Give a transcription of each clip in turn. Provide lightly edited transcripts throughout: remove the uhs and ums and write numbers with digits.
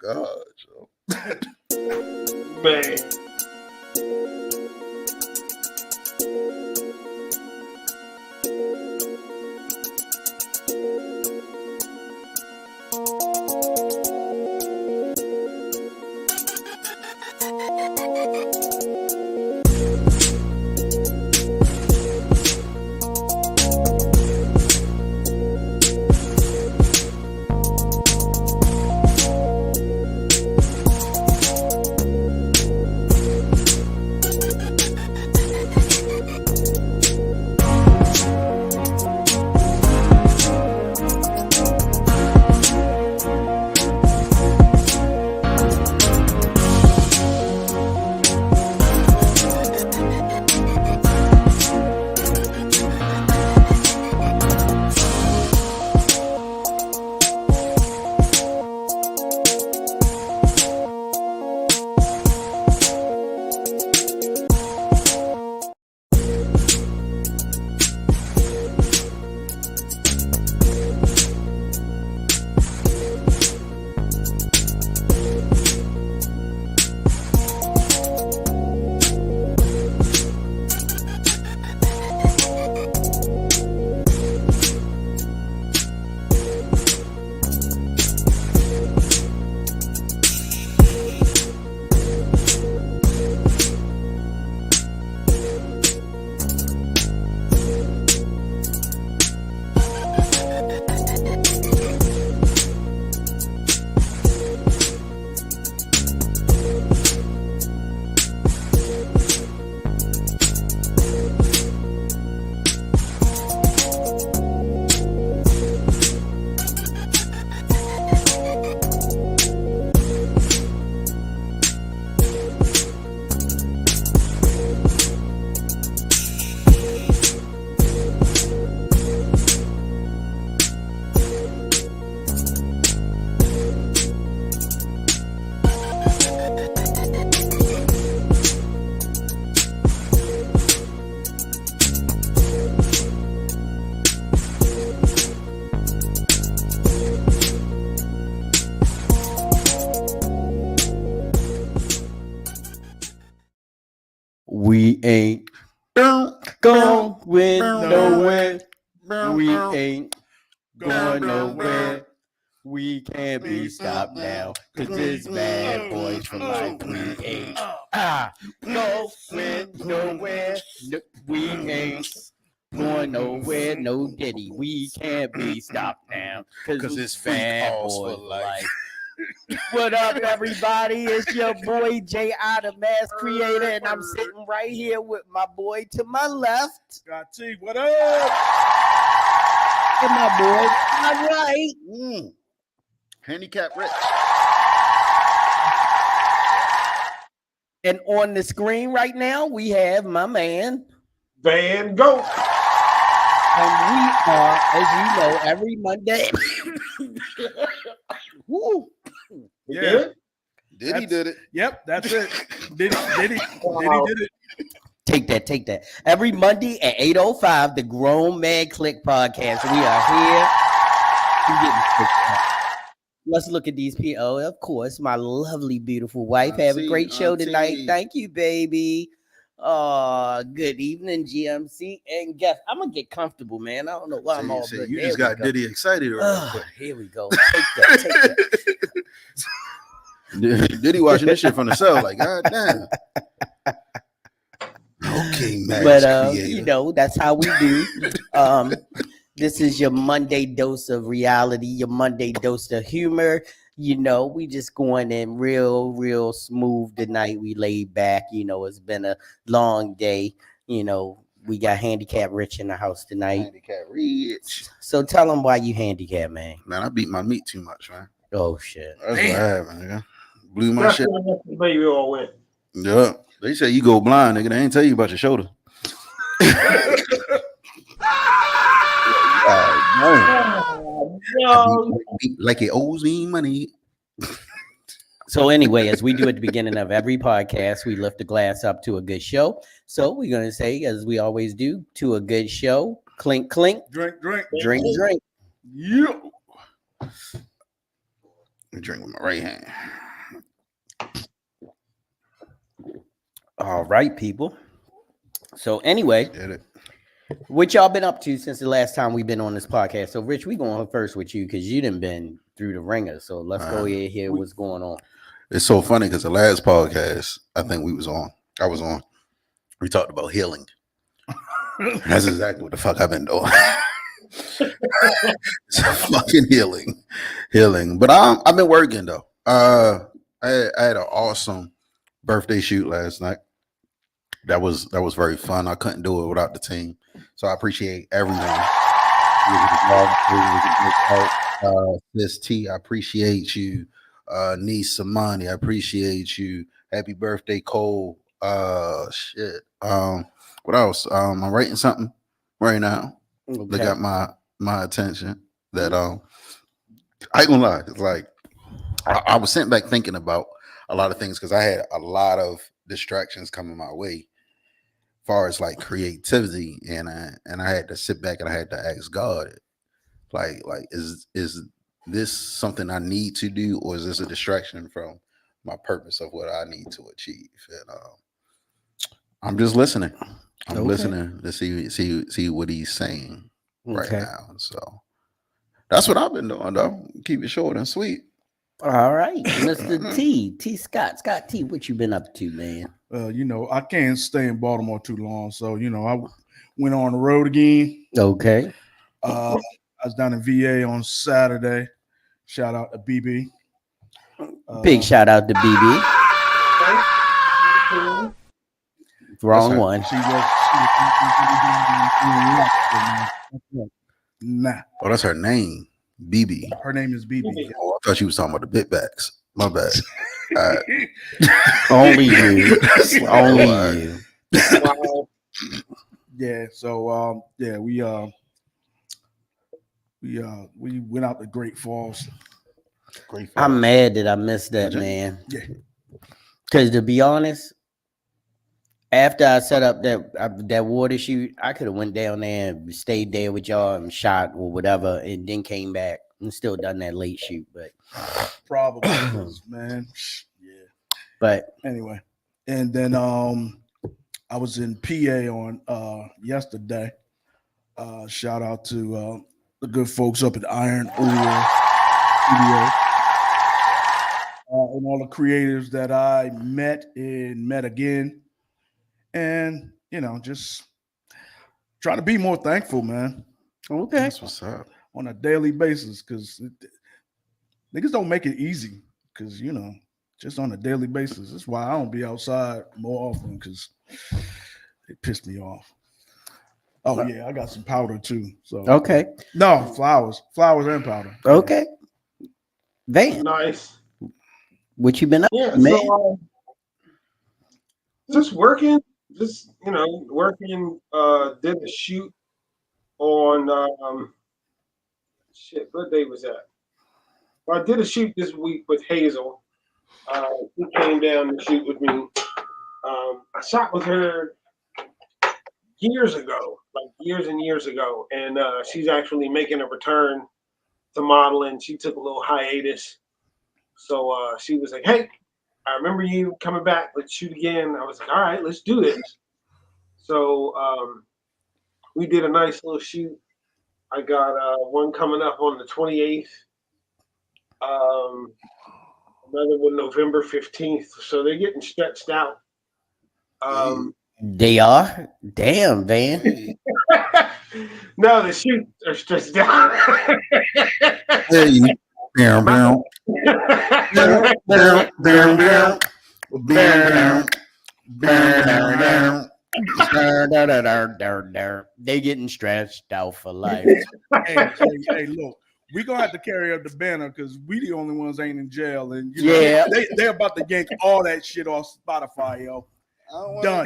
God, Man. We ain't going nowhere. We ain't going nowhere. We can't be stopped now, cause it's bad boys for life. We ain't going nowhere. No, we ain't going nowhere. No diddy. We can't be stopped now, cause it's bad boys for life. What up, everybody? It's your boy J.I. the Mass Creator, and I'm sitting right here with my boy to my left. Got T, what up? And my boy to my right. Handicap Rich. And on the screen right now, we have my man Van Gogh. And we are, as you know, every Monday. Woo. Yeah. Diddy did it. Yep, that's it. Diddy did it. Take that. Every Monday at 8:05, the Grown Man Clique podcast. We are here. Let's look at these people. Oh, of course, my lovely, beautiful wife. Have a great show tonight. Thank you, baby. Good evening, GMC. And guess I'm gonna get comfortable, man. I don't know why I'm all good. You just got Diddy excited. Here we go. Take that. Diddy watching this shit from the cell, like, God damn. Okay, man. But you know, that's how we do. This is your Monday dose of reality, your Monday dose of humor. You know, we just going in real smooth tonight. We laid back. You know, it's been a long day. You know, we got Handicap Rich in the house tonight. Handicap Rich. So tell them why you handicap, man. Man, I beat my meat too much, man. Oh, shit. That's what happened, nigga. Blew my shit. Baby all wet. Yeah. They say you go blind, nigga. They ain't tell you about your shoulder. Like it owes me money. So anyway, as we do at the beginning of every podcast, we lift the glass up to a good show. So we're going to say, as we always do, to a good show. Clink, clink. Drink. Drink. Yeah. me drink with my right hand. All right, people. So anyway, Get it? what y'all been up to since the last time we've been on this podcast? So Rich, we going first with you because you done been through the ringer. So let's go ahead and hear what's going on. It's so funny because the last podcast I think I was on. We talked about healing. That's exactly what the fuck I've been doing. It's fucking healing. But I've been working though. I had an awesome birthday shoot last night. That was very fun. I couldn't do it without the team, so I appreciate everyone. Miss T, I appreciate you. Niece Samani, I appreciate you. Happy birthday, Cole. Shit. What else? I'm writing something right now. Okay. They got my attention. That I ain't gonna lie. It's like I was sitting back thinking about a lot of things because I had a lot of distractions coming my way, as far as like creativity, and I had to sit back and I had to ask God, like is this something I need to do, or is this a distraction from my purpose of what I need to achieve? And I'm just listening. I'm listening to see what he's saying right now. So that's what I've been doing, though. Keep it short and sweet. All right, Mr. T Scott T, what you been up to, man? I can't stay in Baltimore too long, so I went on the road again. Okay. I was down in VA on Saturday. Shout out to BB. Big shout out to BB. Wrong one. Nah. Oh, that's her name, BB. Her name is BB. Oh, I thought you was talking about the bit backs. My bad. Only you. Only you. Yeah. So we went out to Great Falls. I'm mad that I missed that, man. Yeah. Because to be honest, after I set up that water shoot, I could have went down there and stayed there with y'all and shot or whatever, and then came back and still done that late shoot. But probably, man. Yeah. But anyway, and then I was in PA on yesterday. Shout out to the good folks up at Iron Ore Studio. And all the creators that I met again. And, just trying to be more thankful, man. Okay. That's what's up. On a daily basis, because niggas don't make it easy. Because, just on a daily basis. That's why I don't be outside more often, because it pissed me off. Oh, yeah, I got some powder, too. So okay. No, flowers and powder. Okay. Van. Nice. What you been up, Yeah, man? so, just working. Just working. Did a shoot on what day was that? Well, I did a shoot this week with Hazel. She came down to shoot with me. I shot with her years ago, like years and years ago, and she's actually making a return to modeling. She took a little hiatus, so she was like, "Hey, I remember you coming back. Let's shoot again." I was like, "All right, let's do this." So we did a nice little shoot. I got one coming up on the 28th. Another one November 15th. So they're getting stretched out. They are? Damn, Van. No, the shoots are stretched out. Hey, down. They getting stretched out for life. Hey, look, we're gonna have to carry up the banner because we the only ones ain't in jail, and they're about to yank all that shit off Spotify, yo. Done.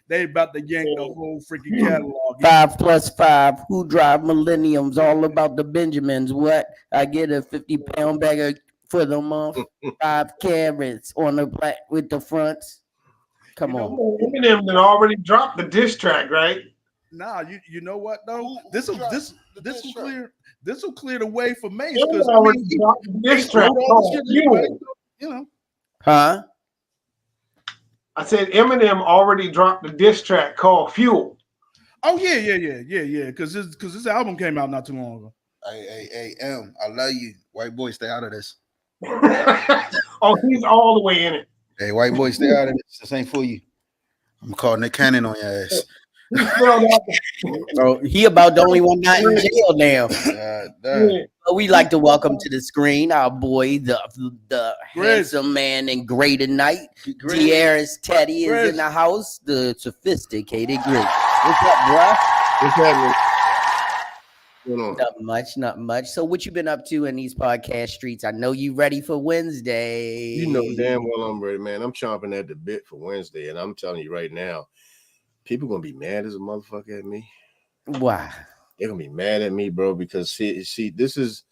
They about to yank the whole freaking catalog. 5+5. Who drive millenniums? All about the Benjamins. What? I get a 50-pound bag for the month. 5 carrots on the black with the fronts. Come on. Eminem had already dropped the diss track, right? Nah, you know what though? This this will clear. This will clear the way for Mace He because already dropped the diss track wrote all called this shit anyway. Fuel. You know. Huh? I said Eminem already dropped the diss track called Fuel. Oh yeah. Because this album came out not too long ago. Hey, M, I love you. White boy, stay out of this. Oh, he's all the way in it. Hey, white boy, stay out of this. This ain't for you. I'm calling Nick Cannon on your ass. He spelled out Oh, he about the only one not in jail now. God damn. yeah. We like to welcome to the screen our boy, the Chris. handsome man and great tonight. Chris. De'Aaron's Teddy is Chris. in the house. The sophisticated Grit. What's up, bruh? What's happening? What's going on? Not much. So what you been up to in these podcast streets? I know you ready for Wednesday. You know damn well I'm ready, man. I'm chomping at the bit for Wednesday, and I'm telling you right now, people gonna be mad as a motherfucker at me. Why? They're gonna be mad at me, bro, because see, this is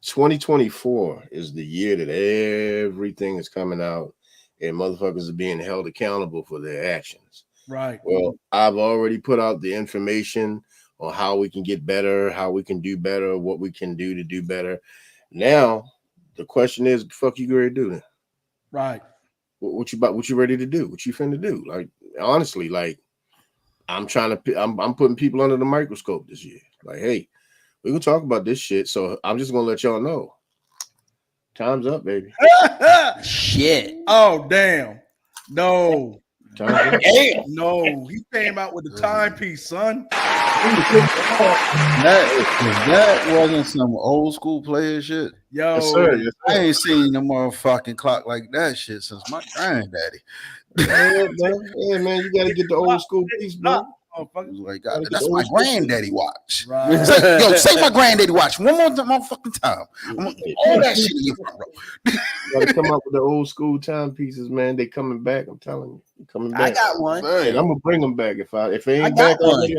2024 is the year that everything is coming out and motherfuckers are being held accountable for their actions. Right. Well, I've already put out the information on how we can get better, how we can do better, what we can do to do better. Now, the question is, fuck you ready to do then? Right. What you ready to do? What you finna do? Like, honestly, like, I'm putting people under the microscope this year. Like, hey, we gonna talk about this shit. So I'm just gonna let y'all know. Time's up, baby. Shit. Oh damn. No. Time's up. Damn. No. He came out with the timepiece, son. That wasn't some old school player shit. Yo. Yes, sir. Yes, I sir. ain't seen the motherfucking clock like that shit since my granddaddy. Yeah, man, you gotta get the old school piece, bro. It was like, Gotta God, get that's the my old school granddaddy watch. Right. It's like, yo, say my granddaddy watch one more motherfucking time. All that shit in your front row. You gotta come up with the old school timepieces, man. They coming back. I'm telling you, they coming back. I got one. And I'm gonna bring them back if they I ain't got back. one.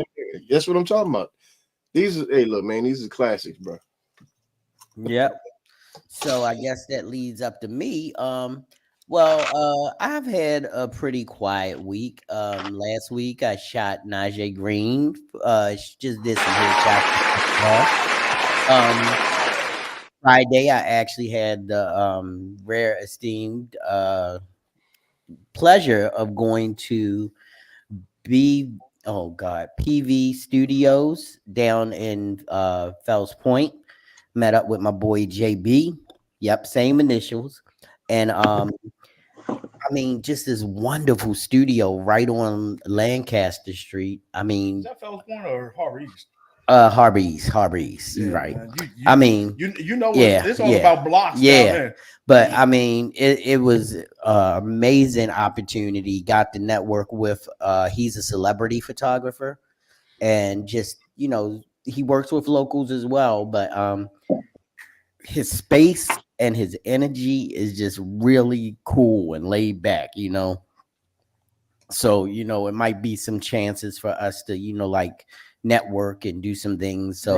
That's what I'm talking about. Look, man, these are classics, bro. Yep. So I guess that leads up to me. I've had a pretty quiet week. Last week I shot Najee Green. She just did some headshots. Friday I actually had the rare esteemed pleasure of going to PV Studios down in Fells Point. Met up with my boy JB. Yep, same initials. And just this wonderful studio right on Lancaster Street. Is that Fells Point or Harbor East? Harbor East. You're Yeah, right. man. You know it's all about blocks down there. But it was an amazing opportunity. Got to network with he's a celebrity photographer, and just he works with locals as well. But his space and his energy is just really cool and laid back. So it might be some chances for us to like network and do some things. So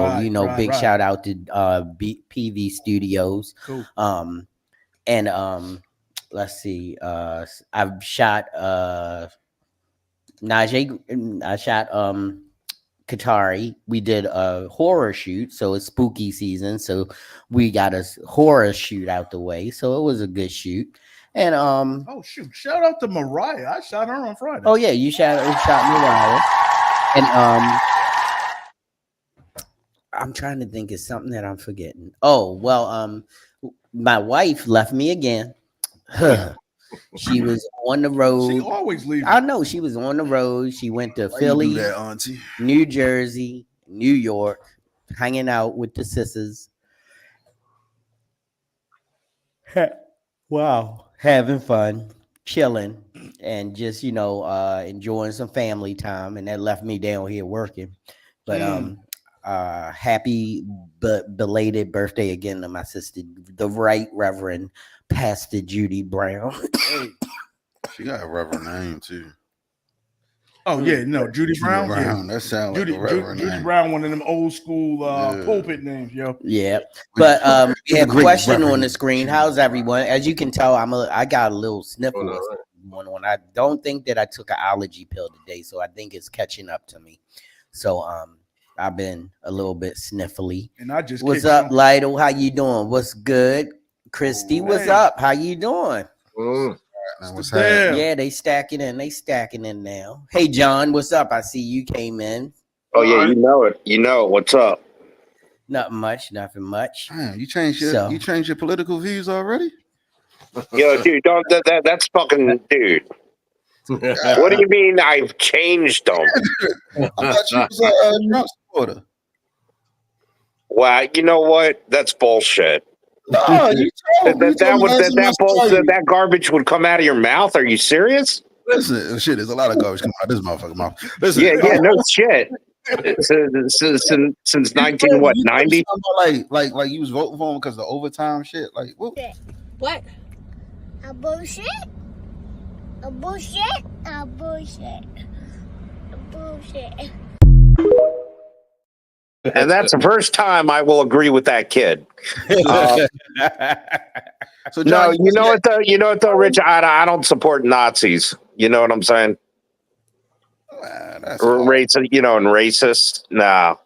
big shout out to PV Studios. Cool. Let's see. I've shot Najee. I shot Katari. We did a horror shoot, so it's spooky season. So we got a horror shoot out the way. So it was a good shoot. And oh shoot! Shout out to Mariah. I shot her on Friday. Oh yeah, you shot Mariah. And I'm trying to think of something that I'm forgetting. Oh well, my wife left me again. She was on the road. She always leaves. I know she was on the road. She went to Why Philly, you do that, auntie? New Jersey, New York, hanging out with the sisters. Wow, having fun, chilling, and just enjoying some family time. And that left me down here working. But happy but belated birthday again to my sister, the Right Reverend Pastor Judy Brown. Hey, she got a reverend name too. Oh yeah, no, Judy Brown. Yeah. That sounds like a reverend Judy name. Brown, one of them old school pulpit names, yo. Yeah, but we have a great question on reverend. the screen. How's everyone? As you can tell, I got a little sniffle Oh, no, going on. I don't think that I took an allergy pill today, so I think it's catching up to me. So I've been a little bit sniffly. And I just What's kicked up, some- Lido? How you doing? What's good? Christy, what's Hey. up? How you doing? Mm. Man, It's what's the happening? damn. Yeah, they stacking in. They stacking in now. Hey, John, what's up? I see you came in. Oh yeah, you know it. You know it. What's up? Nothing much. Nothing much. Damn, you changed your So- you changed your political views already? Yo, dude, don't that's fucking dude. What do you mean I've changed them? I thought you was a Trump supporter. Well, you know what? That's bullshit. No, you told me. You told me last time I saw you. That garbage would come out of your mouth. Are you serious? Listen, shit, there's a lot of garbage coming out of this motherfucking mouth. Listen, Yeah, no shit. Since 19 what you told me 90? something about, like you was voting for him because of the overtime shit. Like what? What? A bullshit? A bullshit? A bullshit. A bullshit. And that's the first time I will agree with that kid. So No, John, you know what though? You know what though, Rich? I don't support Nazis. You know what I'm saying? That's hard. Racist, you know, and racist. No.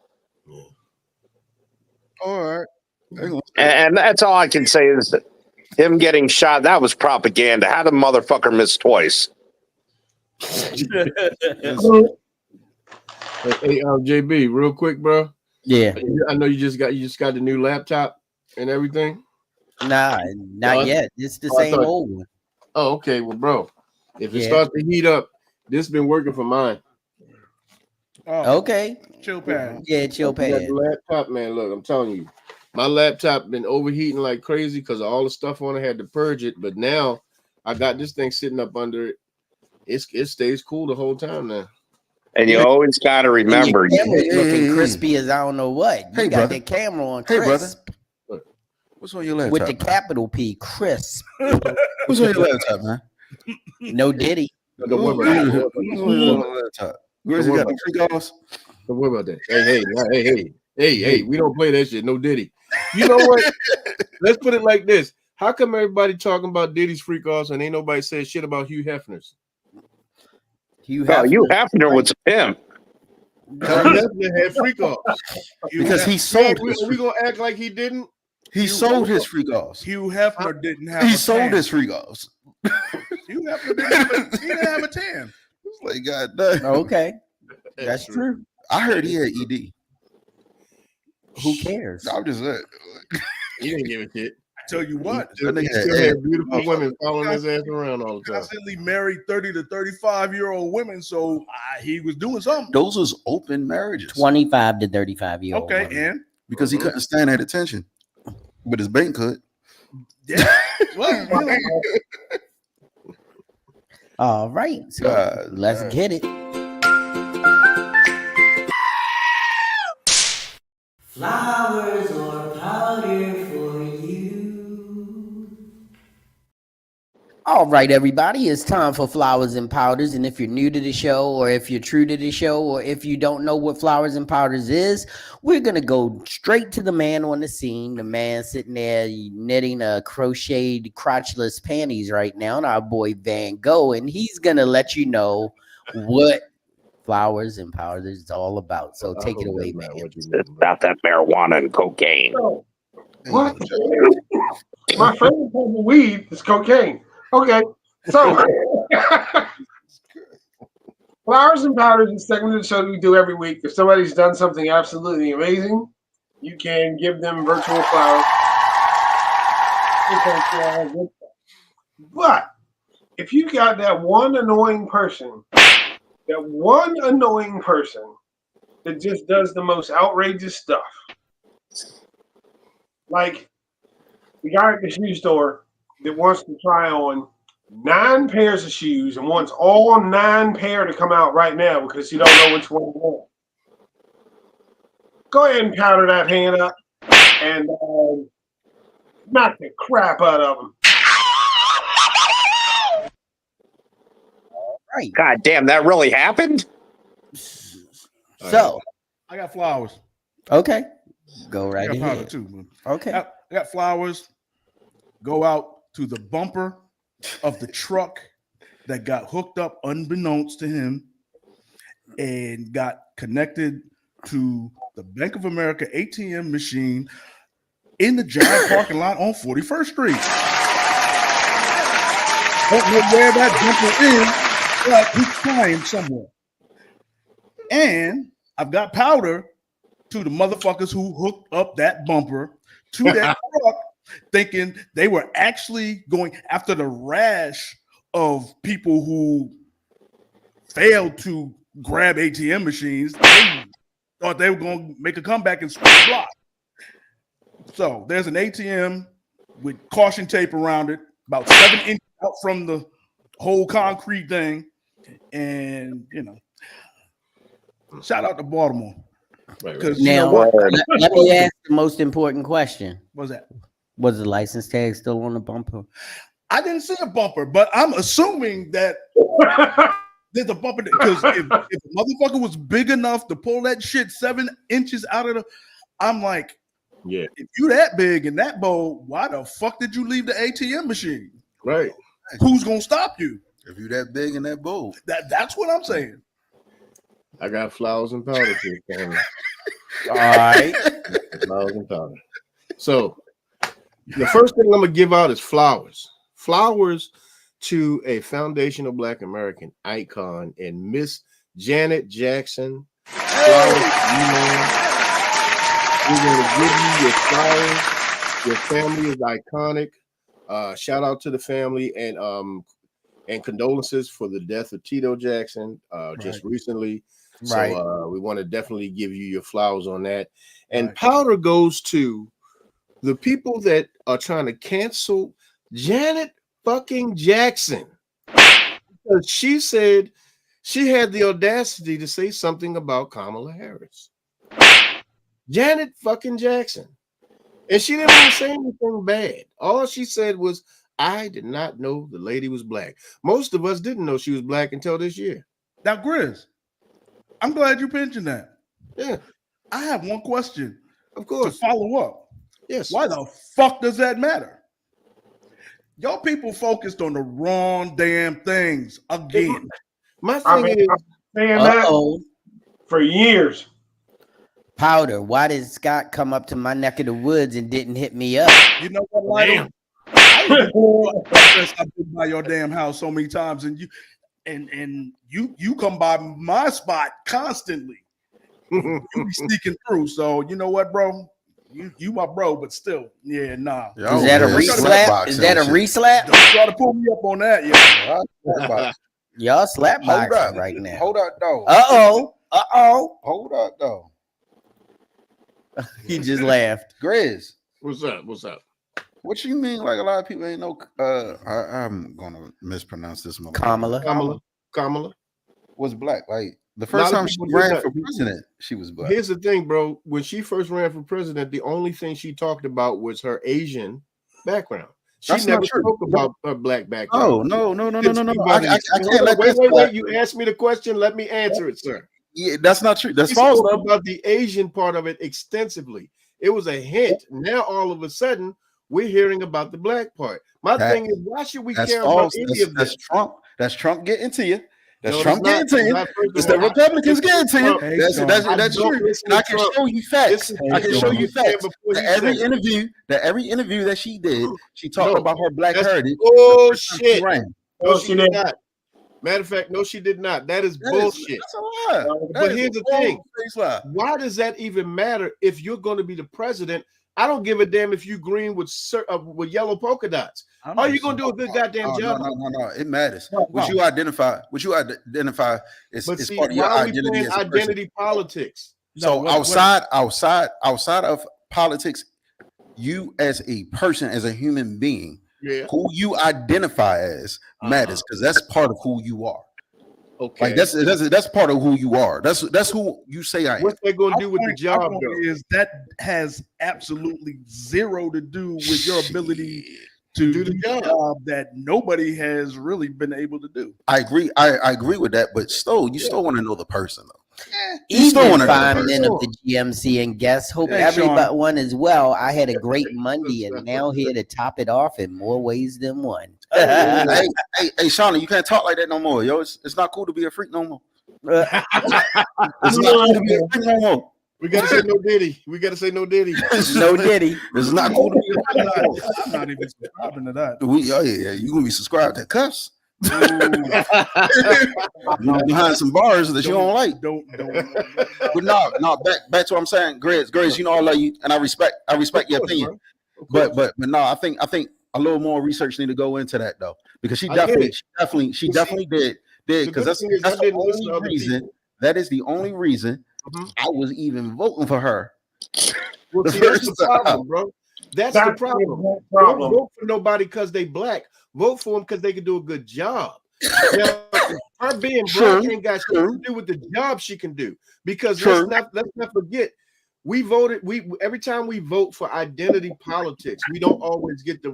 All right. And that's all I can say is that him getting shot, that was propaganda. How did motherfucker miss twice? Hey, JB, real quick, bro. Yeah. I know you just got the new laptop and everything. Nah, not yet. It's the Oh, I same thought- old one. Oh, okay. Well, bro, if it Yeah. starts to heat up, this been working for mine. Oh, Okay. chill pad. Yeah, chill You got pad. the laptop, man. Look, I'm telling you, my laptop been overheating like crazy because of all the stuff on it. Had to purge it, but now I got this thing sitting up under it. It stays cool the whole time now. And you always got to remember, And your camera's Hey, looking hey, hey. crispy as I don't know what. You Hey, got brother. that camera on Hey, brother. crisp What's on your laptop? with the capital P, crisp. What's on your laptop, man? No Diddy. Don't worry about that. What's on your laptop? Where's it got the free calls? Don't worry about that. Hey, we don't play that shit. No Diddy. You know what? Let's put it like this. How come everybody talking about Diddy's freak offs and ain't nobody said shit about Hugh Hefner's? Hugh oh, you Hefner. Hefner was him. Hugh Hefner had freak offs. Because he sold We his gonna act like he didn't? he sold his free calls. Hugh Hefner didn't have. He a sold tan. his free calls. Hugh Hefner didn't have a tan. It's like God damn. Okay. That's true. I heard he had ED. Who cares? I'm just saying. He didn't give a shit. I tell you what, He That nigga still had had beautiful AIDS. women following his ass around all the time. constantly married 30 to 35-year-old women, so he was doing something. Those was open marriages. 25 to 35 year old. Okay, and Because he couldn't stand that attention. But his bank could. yeah, well, you know, All right. So God, let's damn. get it. Flowers or powder for you. All right, everybody, it's time for Flowers and Powders. And if you're new to the show, or if you're true to the show, or if you don't know what Flowers and Powders is, we're going to go straight to the man on the scene, the man sitting there knitting a crocheted crotchless panties right now, and our boy Van Gogh, and he's going to let you know what Flowers and Powders is all about. So take it away, man. It's about that marijuana and cocaine. So, what? My favorite type of weed is cocaine. Okay, so Flowers and Powders is a segment of the show that we do every week. If somebody's done something absolutely amazing, you can give them virtual flowers. But if you got that one annoying person that just does the most outrageous stuff, like the guy at the shoe store that wants to try on 9 pairs of shoes and wants all 9 pair to come out right now because you don't know which one you want. Go ahead and powder that hand up and knock the crap out of him. Right. God damn, that really happened? So, I got flowers. okay, go I right got powder ahead. too. Man. Okay. I got flowers. Go out to the bumper of the truck that got hooked up unbeknownst to him and got connected to the Bank of America ATM machine in the giant parking lot on 41st Street. Don't know where that bumper is, but he's trying somewhere. And I've got powder to the motherfuckers who hooked up that bumper to that truck, thinking they were actually going after the rash of people who failed to grab ATM machines. They thought they were going to make a comeback and sweep the block. So there's an ATM with caution tape around it, about 7 inches out from the whole concrete thing. And, you know, shout out to Baltimore. Because you know Now, what? let me ask the most important question. What's that? Was the license tag still on the bumper? I didn't see a bumper, but I'm assuming that there's a bumper because if a motherfucker was big enough to pull that shit 7 inches out of the, I'm like, Yeah, if you that big and that bold, why the fuck did you leave the ATM machine? right. Who's gonna stop you? If you that big and that bold, That's what I'm saying. I got flowers and powder for you, family. All right. Flowers and powder. So the first thing I'm gonna give out is flowers. Flowers to a foundational Black American icon and Miss Janet Jackson. Flowers to you, man. We're gonna give you your flowers. Your family is iconic. Shout out to the family and condolences for the death of Tito Jackson just recently. Right. So we want to definitely give you your flowers on that. And powder goes to the people that are trying to cancel Janet fucking Jackson. Because she said she had the audacity to say something about Kamala Harris. Janet fucking Jackson. And she didn't even say anything bad. All she said was, I did not know the lady was black. Most of us didn't know she was black until this year. Now, Grizz, I'm glad you mentioned that. Yeah, I have one question of to course. follow up. Yes. Why the fuck does that matter? Y'all people focused on the wrong damn things again. My I've thing been is, saying that Uh-oh. for years. Powder, why did Scott come up to my neck of the woods and didn't hit me up? You know what, Lionel? Damn. I've been by your damn house so many times, and you come by my spot constantly. You be sneaking through. So you know what, bro? You my bro, but still, yeah, nah. Y'all Is that a over here re-slap? slapboxing Is that a and shit. re-slap? Don't try to pull me up on that, yeah. Slapbox. Y'all slap Hold boxing up, right now. Hold up, though. Uh-oh. Hold up, though. He just laughed. Grizz, What's up? What's up? what you mean? Like a lot of people ain't know. I'm gonna mispronounce this. Kamala. Kamala. Was black. Like the A first lot of time she people did ran not- for president, she was black. Here's the thing, bro. When she first ran for president, the only thing she talked about was her Asian background. She That's not never true. spoke about her black background. No. Didn't speak about I it. can't let this. Wait. You asked me the question. Let me answer it, sir. Yeah, that's not true. That's She false. spoke Though. about the Asian part of it extensively. It was a hint. Now all of a sudden we're hearing about the black part. My thing is, why should we That's care false. about any of That's this? Trump. That's Trump getting to you. That's No, Trump it's not. getting to It's you. not. First of It's the all, Republicans getting to you. Trump. Hey, That's Sean. that's I that's don't true. listen And to I can Trump. show you facts. This is I can what show he you said facts. before That he every said it. interview that she did, she talked No, about her black that's heritage. bullshit. Ran. No, No, she she did didn't. not. Matter of fact, no, she did not. That is That is- bullshit. That's a lie. But That is here's a the thing. bold-faced lie. Why does that even matter if you're going to be the president? I don't give a damn if you green with yellow polka dots. All you gonna do a good goddamn Oh, job. no. It matters. Why? What you identify is But is see, part of your why are we identity playing as a person. identity politics? So outside of politics, you as a person, as a human being, Yeah. who you identify as matters because that's part of who you are. Okay. Like that's part of who you are. That's who you say I am. What's that gonna My do with the point job, though? is that has absolutely zero to do with your ability to do the job that nobody has really been able to do. I agree. I agree with that, but still, you still want to know the person though. Even still wanna know fine the men person. of the GMC and guests. Hope Hey, everyone is well. I had a great Monday and now here to top it off in more ways than one. hey, Shauna, you can't talk like that no more, yo. It's not cool to be a freak no more. It's not cool to be a freak no more. We gotta say no Diddy. We gotta say no Diddy. No Diddy. It's not cool to be a freak no more. I'm not even subscribing to that. You gonna be subscribed to cuffs. Behind some bars that you don't like. Don't. But no, back to what I'm saying, Grace, you know I love you and I respect your opinion. But no, I think a little more research need to go into that though, because she definitely did because that's the only reason. That is the only reason I was even voting for her. Well, see, that's the problem, bro. That's the problem. Don't vote for nobody because they black. Vote for them because they can do a good job. Now, her being black ain't got shit to do with the job she can do. Because let's not forget, we voted. Every time we vote for identity politics, we don't always get the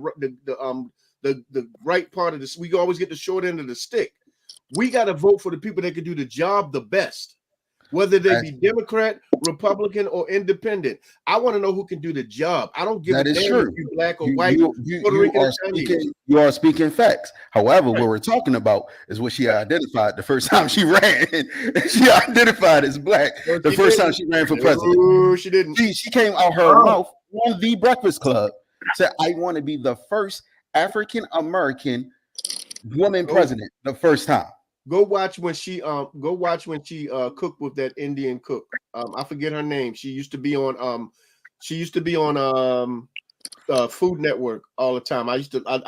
right part of this. We always get the short end of the stick. We got to vote for the people that can do the job the best. Whether they be Democrat, Republican, or independent, I want to know who can do the job. I don't give a damn if you're black or white, Puerto Rican or Chinese. You are speaking facts. However, what we're talking about is what she identified the first time she ran. She identified as black the first time she ran for president. No, she didn't. She came out her mouth on the Breakfast Club, said, "I want to be the first African American woman president the first time." Go watch when she cooked with that Indian cook. I forget her name. She used to be on Food Network all the time. I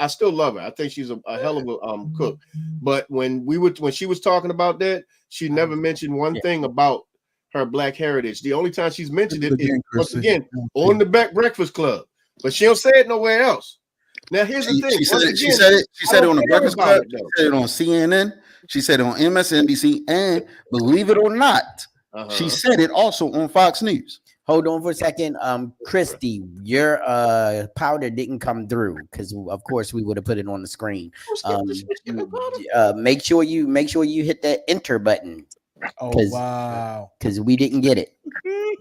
still love her. I think she's a hell of a cook. But when she was talking about that, she never mentioned one thing about her black heritage. The only time she's mentioned it is once again on the Breakfast Club, but she don't say it nowhere else. Now here's the thing. She said it on the Breakfast Club. She said it on CNN. She said it on MSNBC, and believe it or not, she said it also on Fox News. Hold on for a second, Christy, your powder didn't come through because of course we would have put it on the screen. Make sure you hit that enter button. Oh wow! Because we didn't get it.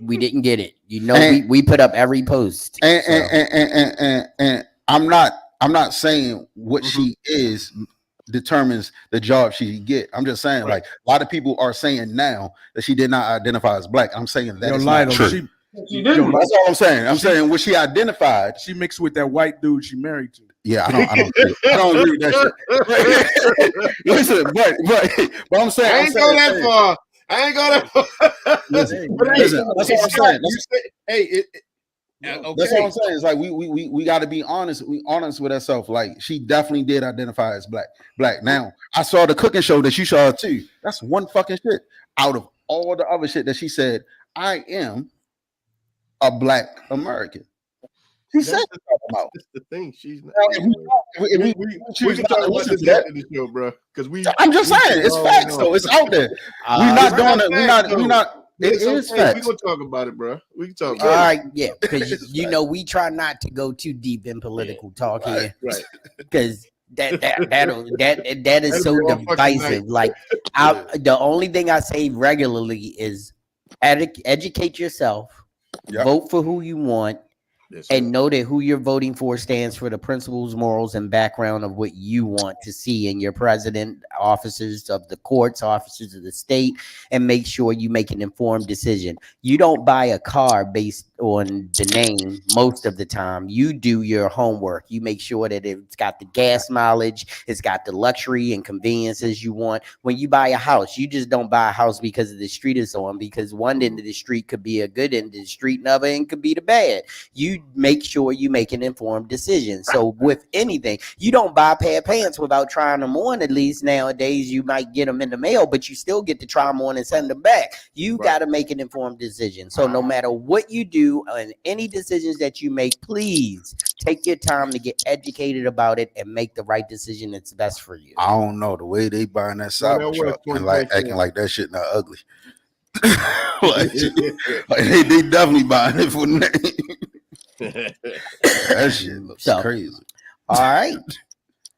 We didn't get it. You know, we put up every post. And I'm not saying what she is determines the job she get. I'm just saying, like, a lot of people are saying now that she did not identify as black. I'm saying that is not true. She didn't. That's all I'm saying. I'm saying what she identified. She mixed with that white dude she married to. Yeah, I don't agree with that shit. Listen, but I'm saying I ain't go that far. Listen, that's all I'm saying. That's all I'm saying. It's like we got to be honest. We honest with ourselves. Like, she definitely did identify as black. Now, I saw the cooking show that you saw too. That's one fucking shit out of all the other shit that she said. I am a black American. She said that's the thing. She's not. We can talk about this in the show, bro. Because I'm just saying it's facts though. It's out there. We're not doing it. We're not. It is facts. We gonna talk about it, bro. We can talk. All right, yeah, because we try not to go too deep in political talk here, right? Because that is so divisive. Like, the only thing I say regularly is educate yourself, vote for who you want. Yes, and know that who you're voting for stands for the principles, morals, and background of what you want to see in your president, officers of the courts, officers of the state, and make sure you make an informed decision. You don't buy a car based on the name most of the time. You do your homework. You make sure that it's got the gas mileage, it's got the luxury and conveniences you want. When you buy a house, you just don't buy a house because of the street it's on, because one end of the street could be a good end of the street, another end could be the bad. You make sure you make an informed decision. So with anything, you don't buy a pair of pants without trying them on. At least nowadays, you might get them in the mail, but you still get to try them on and send them back. You got to make an informed decision. So no matter what you do and any decisions that you make, please take your time to get educated about it and make the right decision that's best for you. I don't know the way they buying that Cybertruck and like acting like that shit not ugly. like they definitely buying it for the name. That shit looks crazy. All right.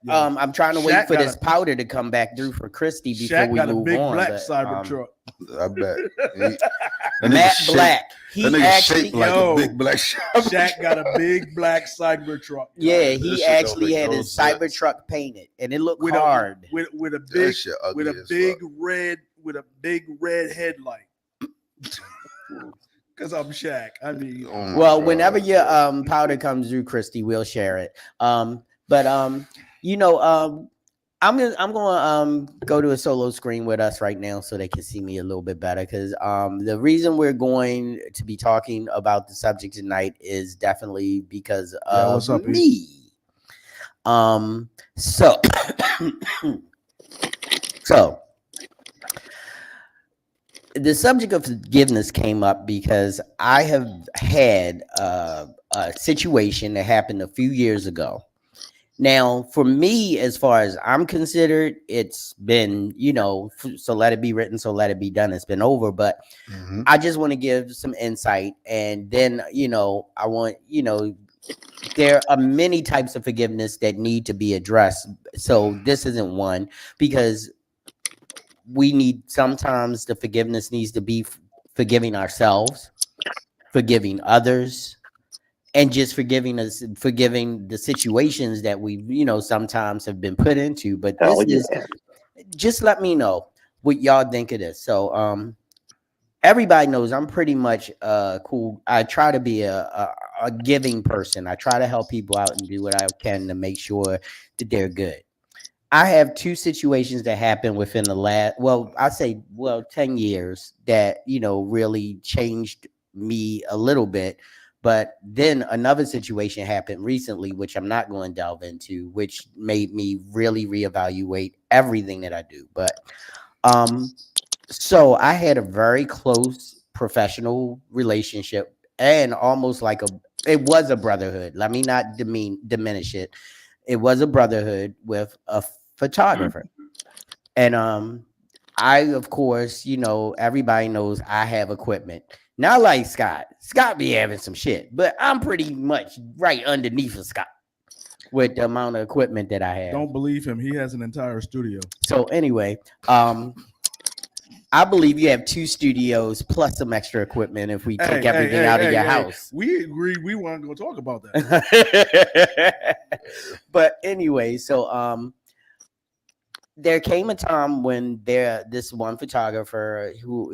I'm trying to wait for this powder to come back through for Christy before we move on. Shaq got a big black Cybertruck. I bet. Matt Black. He actually shaped like a big black Shaq got a big black Cybertruck. Yeah, he actually had his Cybertruck painted, and it looked hard with a big with a big red headlight. Because I'm Shaq. I mean, Oh my Well, God. whenever your powder comes through, Christy, we'll share it. But you know, I'm gonna go to a solo screen with us right now so they can see me a little bit better. Because the reason we're going to be talking about the subject tonight is definitely because Yeah, of what's up, E? me. So so the subject of forgiveness came up because I have had a situation that happened a few years ago. Now, for me, as far as I'm considered, it's been, so let it be written, so let it be done. It's been over, but Mhm. I just want to give some insight. And then, I want, there are many types of forgiveness that need to be addressed. So this isn't one because we need sometimes the forgiveness needs to be forgiving ourselves, forgiving others, and just forgiving the situations that we sometimes have been put into. But Hell this yeah. is just let me know what y'all think of this. So everybody knows I'm pretty much cool. I try to be a giving person. I try to help people out and do what I can to make sure that they're good. I have two situations that happened within the last, well, I say, 10 years that, really changed me a little bit. But then another situation happened recently, which I'm not going to delve into, which made me really reevaluate everything that I do. But um, so I had a very close professional relationship and almost like it was a brotherhood. Let me not diminish it. It was a brotherhood with a photographer. And I of course, everybody knows I have equipment. Not like Scott. Scott be having some shit, but I'm pretty much right underneath of Scott with the amount of equipment that I have. don't believe him. He has an entire studio. So anyway, I believe you have two studios plus some extra equipment if we take everything out of your house. We agreed we weren't going to talk about that. But anyway, so there came a time when this one photographer who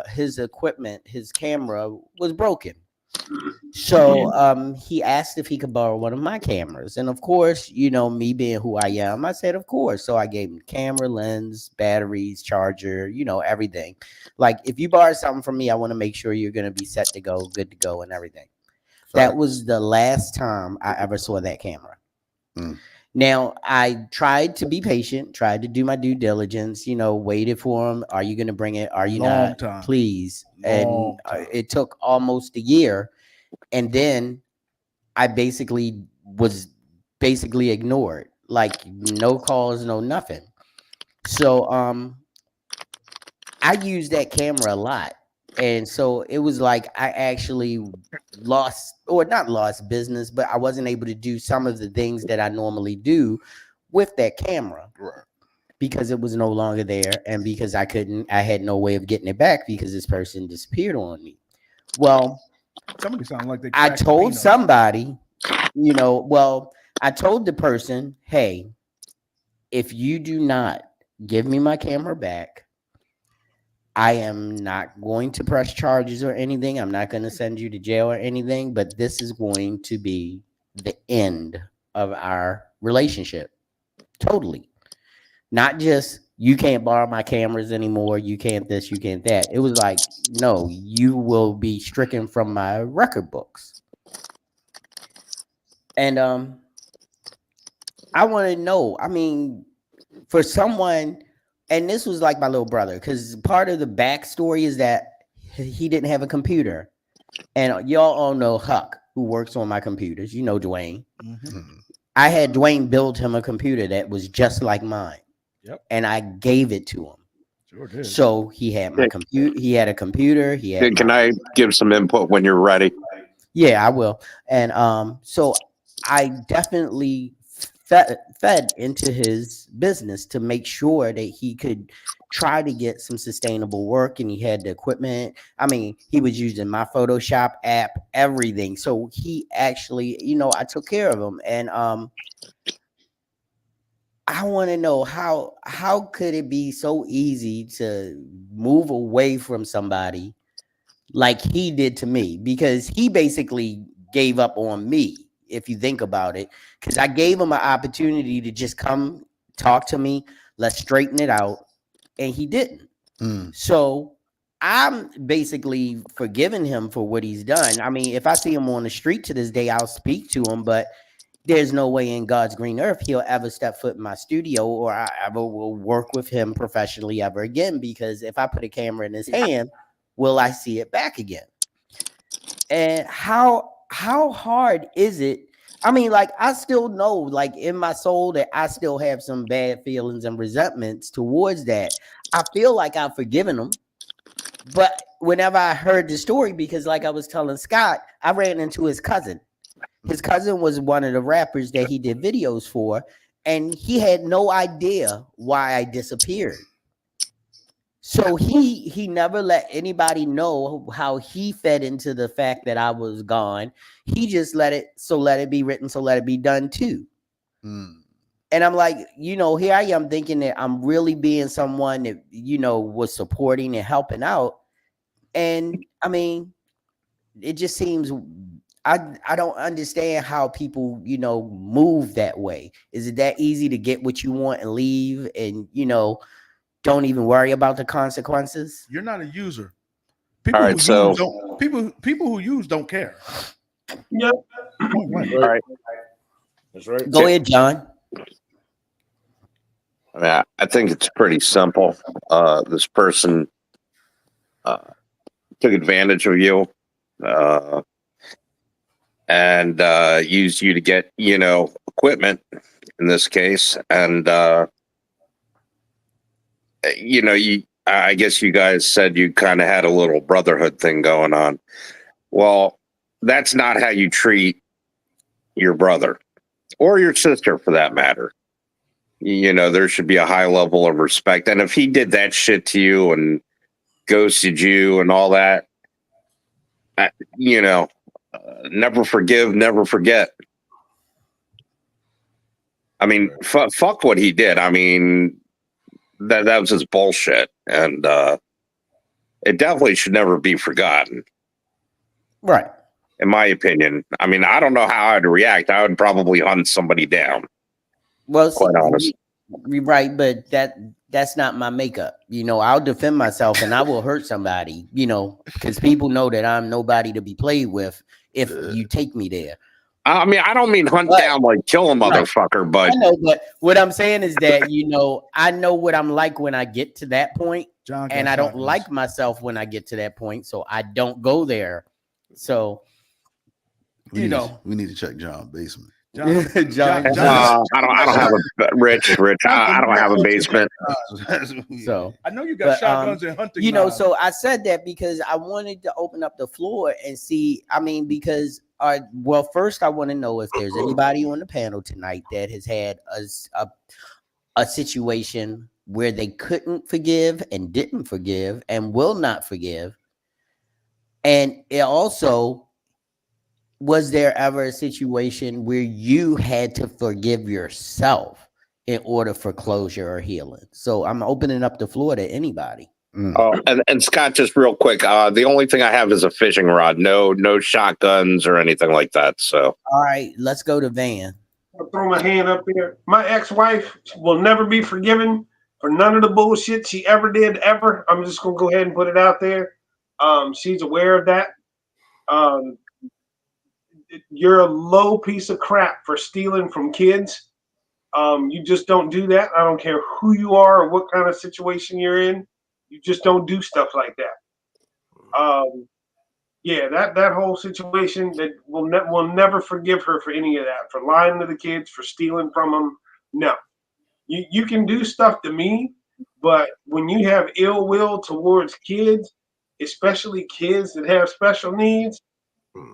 his equipment, his camera was broken. So he asked if he could borrow one of my cameras. And of course, me being who I am, I said, of course. So I gave him camera, lens, batteries, charger, everything. Like if you borrow something from me, I want to make sure you're going to be set to go, good to go, and everything. That was the last time I ever saw that camera. Mm. Now, I tried to be patient, tried to do my due diligence, waited for him. Are you going to bring it? Are you Long not? time. Please. Long And time. it took almost a year. And then I basically was ignored, like no calls, no nothing. So I used that camera a lot. And so it was like I actually lost, or not lost business, but I wasn't able to do some of the things that I normally do with that camera Right. because it was no longer there and because I had no way of getting it back because this person disappeared on me. Well, Somebody sounded like they I cracked the told peanuts. somebody, I told the person, hey, if you do not give me my camera back, I am not going to press charges or anything. I'm not going to send you to jail or anything, but this is going to be the end of our relationship. Totally. Not just you can't borrow my cameras anymore, you can't this, you can't that. It was like, no, you will be stricken from my record books. And I want to know, I mean, for someone, and this was like my little brother, because part of the backstory is that he didn't have a computer. And y'all all know Huck, who works on my computers. You know Dwayne. Mhm. Mm. I had Dwayne build him a computer that was just like mine. Yep. And I gave it to him. Sure did. So he had my computer. He had a computer. He had Can I give some input when you're ready? Yeah, I will. And so I definitely fed into his business to make sure that he could try to get some sustainable work, and he had the equipment. I mean, he was using my Photoshop app, everything. So he actually, I took care of him. And I want to know how could it be so easy to move away from somebody like he did to me, because he basically gave up on me, if you think about it, because I gave him an opportunity to just come talk to me, let's straighten it out, and he didn't. Mm. So I'm basically forgiving him for what he's done. I mean, if I see him on the street to this day, I'll speak to him, but there's no way in God's green earth he'll ever step foot in my studio, or I ever will work with him professionally ever again, because if I put a camera in his hand, will I see it back again? And how hard is it? I mean, like, I still know, like, in my soul, that I still have some bad feelings and resentments towards that. I feel like I've forgiven him, but whenever I heard the story, because like I was telling Scott, I ran into his cousin. His cousin was one of the rappers that he did videos for, and he had no idea why I disappeared. So he never let anybody know how he fed into the fact that I was gone. He just let it be written, so let it be done too. Mm. And I'm like, here I am thinking that I'm really being someone that, was supporting and helping out. And I mean, it just seems, I don't understand how people, move that way. Is it that easy to get what you want and leave, and don't even worry about the consequences? You're not a user. All People right, who so use don't people who use don't care. Yep. Point blank. all right. That's right. Go ahead, John. I mean, I think it's pretty simple. This person took advantage of you and used you to get, equipment in this case. And, I guess you guys said you kind of had a little brotherhood thing going on. Well, that's not how you treat your brother or your sister for that matter. There should be a high level of respect. And if he did that shit to you and ghosted you and all that, I- you know, never forgive, never forget. I mean, fuck what he did. I mean, that was his bullshit, and it definitely should never be forgotten, Right. in my opinion. I mean, I don't know how I'd react. I would probably hunt somebody down. Well, see, Quite honest. right, but that's not my makeup. I'll defend myself and I will hurt somebody, because people know that I'm nobody to be played with if you take me there. I mean, I don't mean hunt But- down like kill a Right. motherfucker, but I know, but what I'm saying is that, I know what I'm like when I get to that point, John got and I don't shotguns. like myself when I get to that point, so I don't go there. So, We need to check John's basement. John, John- I don't have a Rich. I don't have a basement. so. I know you got But, shotguns and hunting knives. So I said that because I wanted to open up the floor and see. I mean, because well, first I want to know if there's anybody on the panel tonight that has had a situation where they couldn't forgive and didn't forgive and will not forgive, and it also, was there ever a situation where you had to forgive yourself in order for closure or healing? So I'm opening up the floor to anybody. Oh, and Scott, just real quick, the only thing I have is a fishing rod. No shotguns or anything like that. So, All right, let's go to Van. I'll throw my hand up there. My ex-wife will never be forgiven for none of the bullshit she ever did, ever. I'm just gonna go ahead and put it out there. She's aware of that. You're a low piece of crap for stealing from kids. You just don't do that. I don't care who you are or what kind of situation you're in. You just don't do stuff like that. Yeah, that whole situation, that we'll never forgive her for any of that, for lying to the kids, for stealing from them. No, you can do stuff to me, but when you have ill will towards kids, especially kids that have special needs,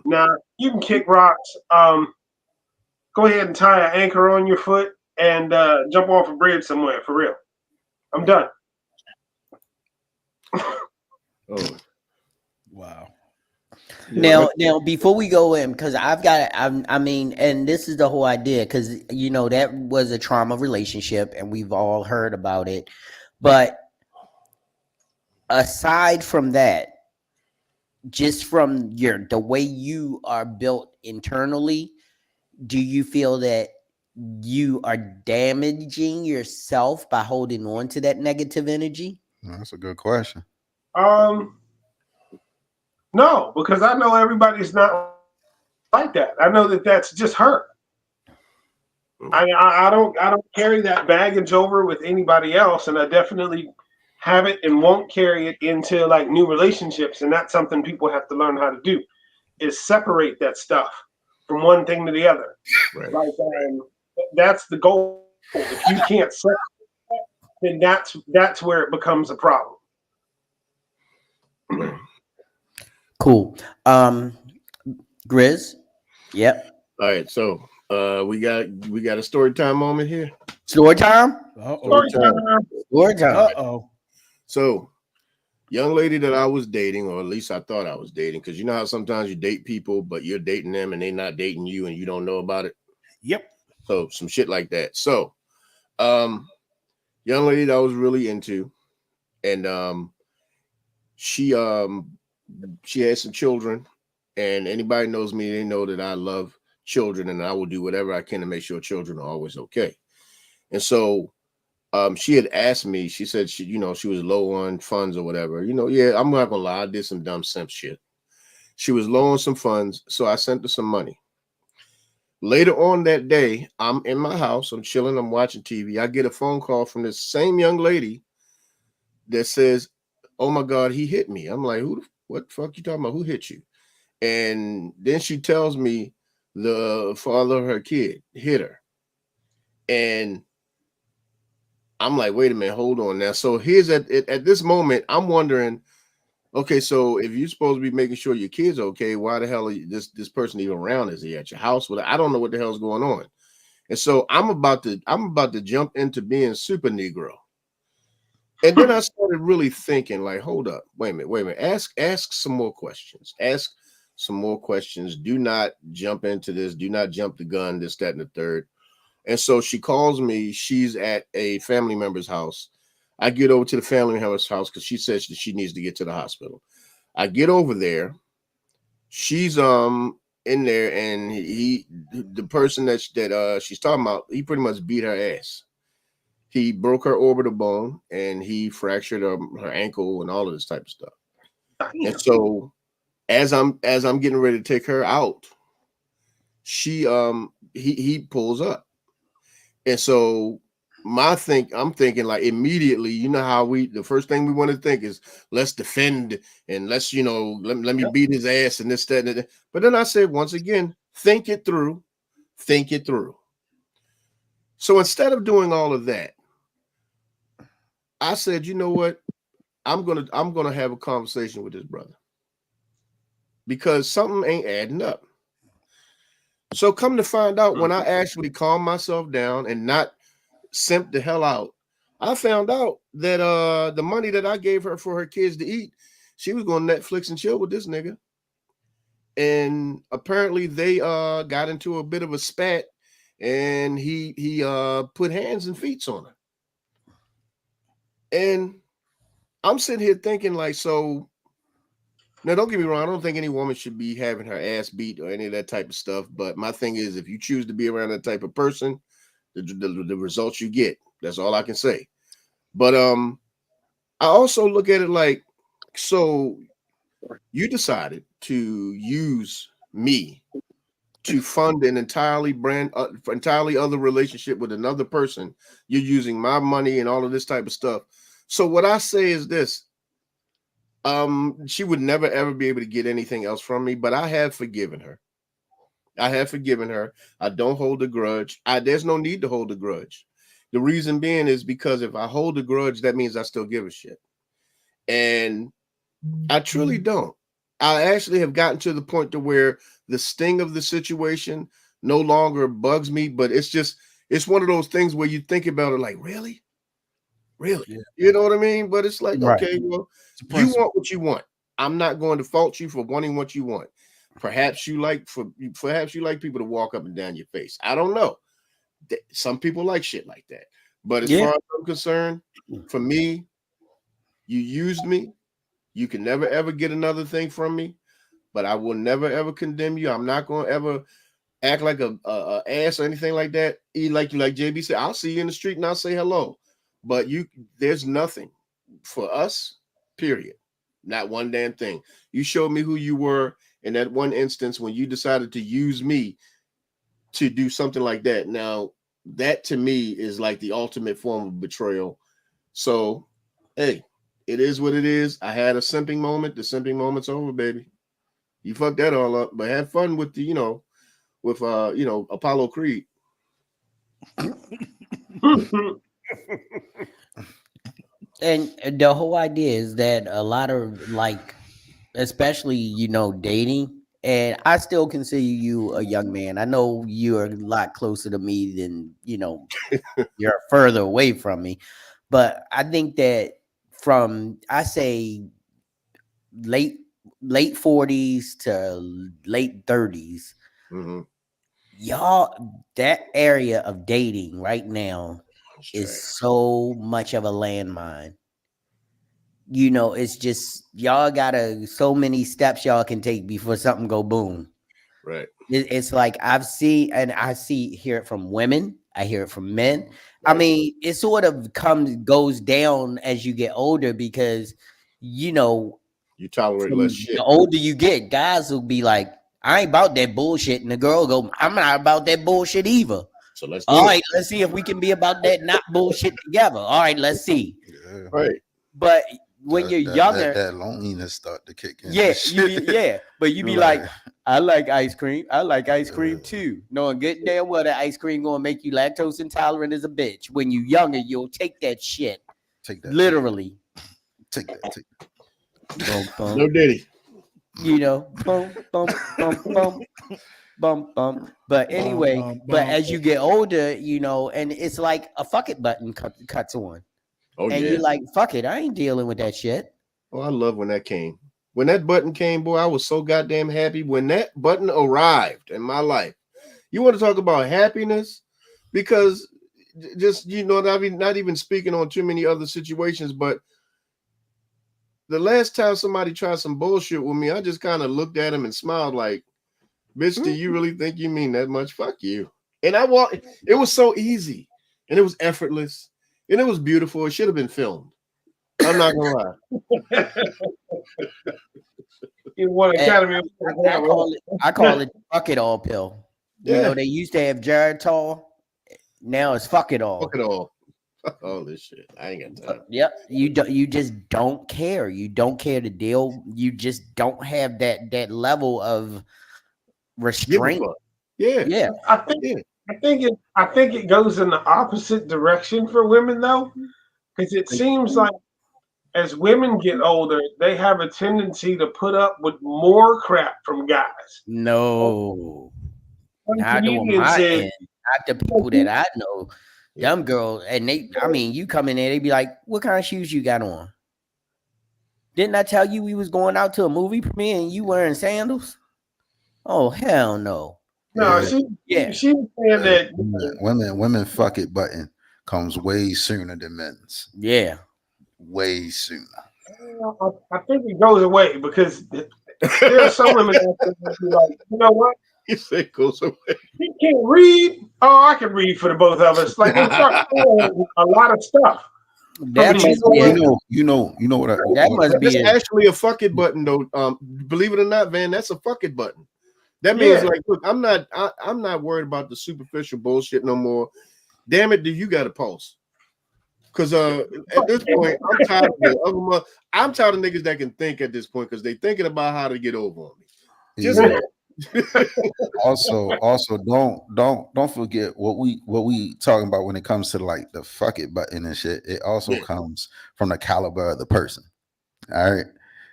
now you can kick rocks. Go ahead and tie an anchor on your foot and jump off a bridge somewhere, for real. I'm done. Oh, Wow. Now, before we go in, because I mean, and this is the whole idea, because that was a trauma relationship, and we've all heard about it. But aside from that, just from the way you are built internally, do you feel that you are damaging yourself by holding on to that negative energy? That's a good question. No, because I know everybody's not like that. I know that that's just her. I don't carry that baggage over with anybody else, and I definitely haven't and won't carry it into like new relationships. And that's something people have to learn how to do, is separate that stuff from one thing to the other. Right. Like that's the goal. If you can't separate, then that's where it becomes a problem. Right. Cool. Grizz. Yep. All right, so we got a story time moment here. Story time. Story time. Story time. Uh-oh. So, young lady that I was dating, or at least I thought I was dating, because you know how sometimes you date people, but you're dating them and they're not dating you, and you don't know about it. Yep. So some shit like that. So, young lady that I was really into, and she had some children, and anybody knows me, they know that I love children, and I will do whatever I can to make sure children are always okay. And so she had asked me, she said she was low on funds or whatever. Yeah, I'm not gonna lie, I did some dumb simp shit. She was low on some funds, so I sent her some money. Later on that day, I'm in my house, I'm chilling, I'm watching TV. I get a phone call from this same young lady that says, "Oh my God, he hit me." I'm like, what the fuck you talking about? Who hit you? And then she tells me the father of her kid hit her. And I'm like, wait a minute, hold on now. So here's at this moment, I'm wondering, okay, so if you're supposed to be making sure your kid's okay, why the hell are this person even around? Is he at your house? Well, I don't know what the hell's going on. And so I'm about to jump into being super Negro. And then I started really thinking, like, hold up, wait a minute. Ask some more questions. Ask some more questions. Do not jump into this. Do not jump the gun, this, that, and the third. And so she calls me. She's at a family member's house. I get over to the family member's house because she says she needs to get to the hospital. I get over there. She's in there, and the person that she's talking about, he pretty much beat her ass. He broke her orbital bone, and he fractured her ankle and all of this type of stuff. And so as I'm getting ready to take her out, he pulls up. And so I'm thinking like immediately, you know how the first thing we want to think is let's defend and let's, let me beat his ass and this, that, and that. But then I said, once again, think it through. So instead of doing all of that, I said, you know what? I'm gonna have a conversation with this brother because something ain't adding up. So come to find out, when I actually calmed myself down and not simp the hell out, I found out that the money that I gave her for her kids to eat, she was going to Netflix and chill with this nigga. And apparently they got into a bit of a spat, and he put hands and feet on her. And I'm sitting here thinking, like, so now don't get me wrong, I don't think any woman should be having her ass beat or any of that type of stuff. But my thing is, if you choose to be around that type of person, the results you get, that's all I can say. But I also look at it like, so you decided to use me to fund an entirely other relationship with another person. You're using my money and all of this type of stuff. So what I say is this: she would never ever be able to get anything else from me, but I have forgiven her. I don't hold a grudge. There's no need to hold a grudge. The reason being is because if I hold a grudge, that means I still give a shit. And I truly don't. I actually have gotten to the point to where the sting of the situation no longer bugs me, but it's one of those things where you think about it like, really? Yeah. You know what I mean? But it's like, Right. okay, well, you want what you want. I'm not going to fault you for wanting what you want. Perhaps you like people to walk up and down your face. I don't know. Some people like shit like that. But as far as I'm concerned, for me, you used me. You can never ever get another thing from me. But I will never ever condemn you. I'm not going to ever act like a ass or anything like that. Like JB said, I'll see you in the street and I'll say hello. But there's nothing for us, period. Not one damn thing. You showed me who you were in that one instance when you decided to use me to do something like that. Now, that to me is like the ultimate form of betrayal. So, hey, it is what it is. I had a simping moment. The simping moment's over, baby. You fucked that all up, but have fun with Apollo Creed. And the whole idea is that a lot of like, especially dating, and I still consider you a young man. I know you're a lot closer to me than you're further away from me, but I think that from I say late 40s to late 30s, y'all, that area of dating right now is so much of a landmine. It's just y'all gotta so many steps y'all can take before something go boom. Right. It's like I hear it from women, I hear it from men. Right. I mean, it sort of goes down as you get older because you tolerate less shit. The older you get, guys will be like, I ain't about that bullshit, and the girl go, I'm not about that bullshit either. So let's let's see if we can be about that not bullshit together. All right, let's see. Yeah. Right. But when you're younger, that loneliness start to kick in. But you be like, I like ice cream. I like ice cream too. Knowing good damn well that ice cream gonna make you lactose intolerant as a bitch. When you younger, you'll take that shit. Take that. Literally. Take that. No diddy. Bum, bum, bum, bum. Bum bum. But anyway, but as you get older, and it's like a fuck it button cuts on. Oh, and you're like, fuck it, I ain't dealing with that shit. Oh, I love when that came. When that button came, boy, I was so goddamn happy when that button arrived in my life. You want to talk about happiness? Because just, not even speaking on too many other situations, but the last time somebody tried some bullshit with me, I just kind of looked at him and smiled like, bitch, do you really think you mean that much? Fuck you. And it was so easy and it was effortless and it was beautiful. It should have been filmed. I'm not gonna lie. You won Academy. I call it fuck it all pill. Yeah. They used to have Geritol. Now it's fuck it all. Fuck it all. Fuck all this shit. I ain't got time. Yep. You just don't care. You don't care to deal. You just don't have that level of restraint. Yeah. I think it goes in the opposite direction for women though, because it seems like as women get older, they have a tendency to put up with more crap from guys. No, not on my end. Not the people that I know. Them girls, and you come in there, they be like, "What kind of shoes you got on?" Didn't I tell you we was going out to a movie premiere and you wearing sandals? Oh hell no! No, she's saying that women fuck it button comes way sooner than men's. Yeah, way sooner. I think it goes away because there are some women that be like, you know what? You say it goes away. He can't read. Oh, I can read for the both of us. Like they start doing a lot of stuff. That must be you know what that must be actually a fuck it button though. Believe it or not, Van, that's a fuck it button. That means like, look, I'm not worried about the superficial bullshit no more. Damn it, do you got a pulse? Because at this point, I'm tired of niggas that can think at this point because they thinking about how to get over on me. Just also don't forget what we talking about when it comes to like the fuck it button and shit. It also comes from the caliber of the person. All right.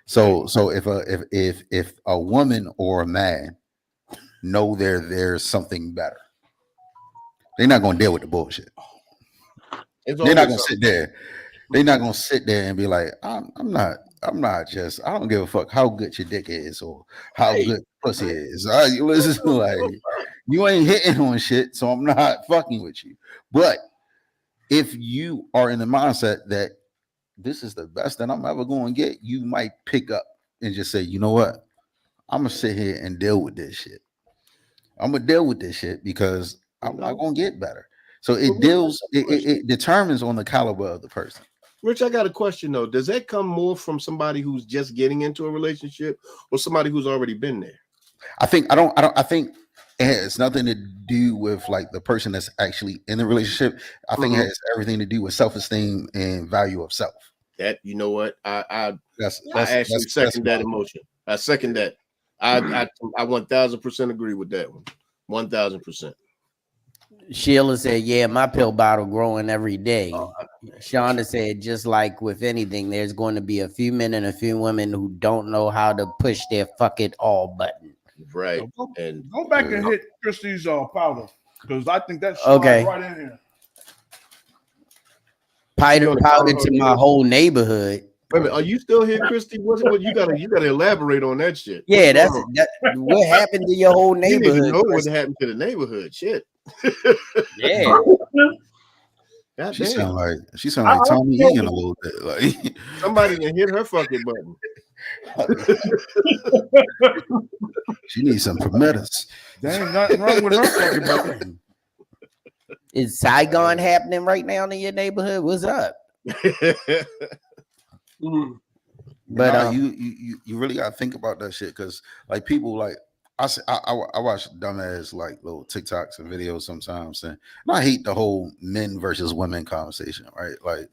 So if a woman or a man know there's something better, they're not gonna deal with the bullshit. They're not gonna sit there. They're not gonna sit there and be like, I'm not I'm not just. I don't give a fuck how good your dick is or how Right. good pussy is. You listen, like you ain't hitting on shit, so I'm not fucking with you. But if you are in the mindset that this is the best that I'm ever going to get, you might pick up and just say, you know what, I'm gonna sit here and deal with this shit. I'm gonna deal with this shit because You I'm not know? gonna get better. So But it Rich, I deals. got a It determines on the caliber of the person. Rich, I got a question though. Does that come more from somebody who's just getting into a relationship or somebody who's already been there? I think I don't. I don't. I think it has nothing to do with like the person that's actually in the relationship. I think it Mhm. has everything to do with self esteem and value of self. That you know what? I That's I actually that's second that emotion. I second that. I 1000% agree with that one. 1000%. Sheila said, "Yeah, my pill bottle growing every day." Shonda said, "Just like with anything, there's going to be a few men and a few women who don't know how to push their fuck it all button." Right. So go, And go back and hit Christie's powder because I think that slides Okay. right in here. Powder, gonna powder call her to my Christy? whole neighborhood. Wait a minute, are you still here, Christy? What you gotta elaborate on that shit. Yeah, What's going that's on? that. What happened to your whole We need to neighborhood? know what Chris? happened to the neighborhood. Shit. Yeah, God she damn. sound like Tommy Egan a little bit. Like Somebody can hit her fucking button. she needs some permitters. There ain't nothing wrong with her fucking button. is Saigon happening right now in your neighborhood? What's up? Mm. But Nah, you really gotta think about that shit because like people like I watch dumbass like little TikToks and videos sometimes and I hate the whole men versus women conversation, right? Like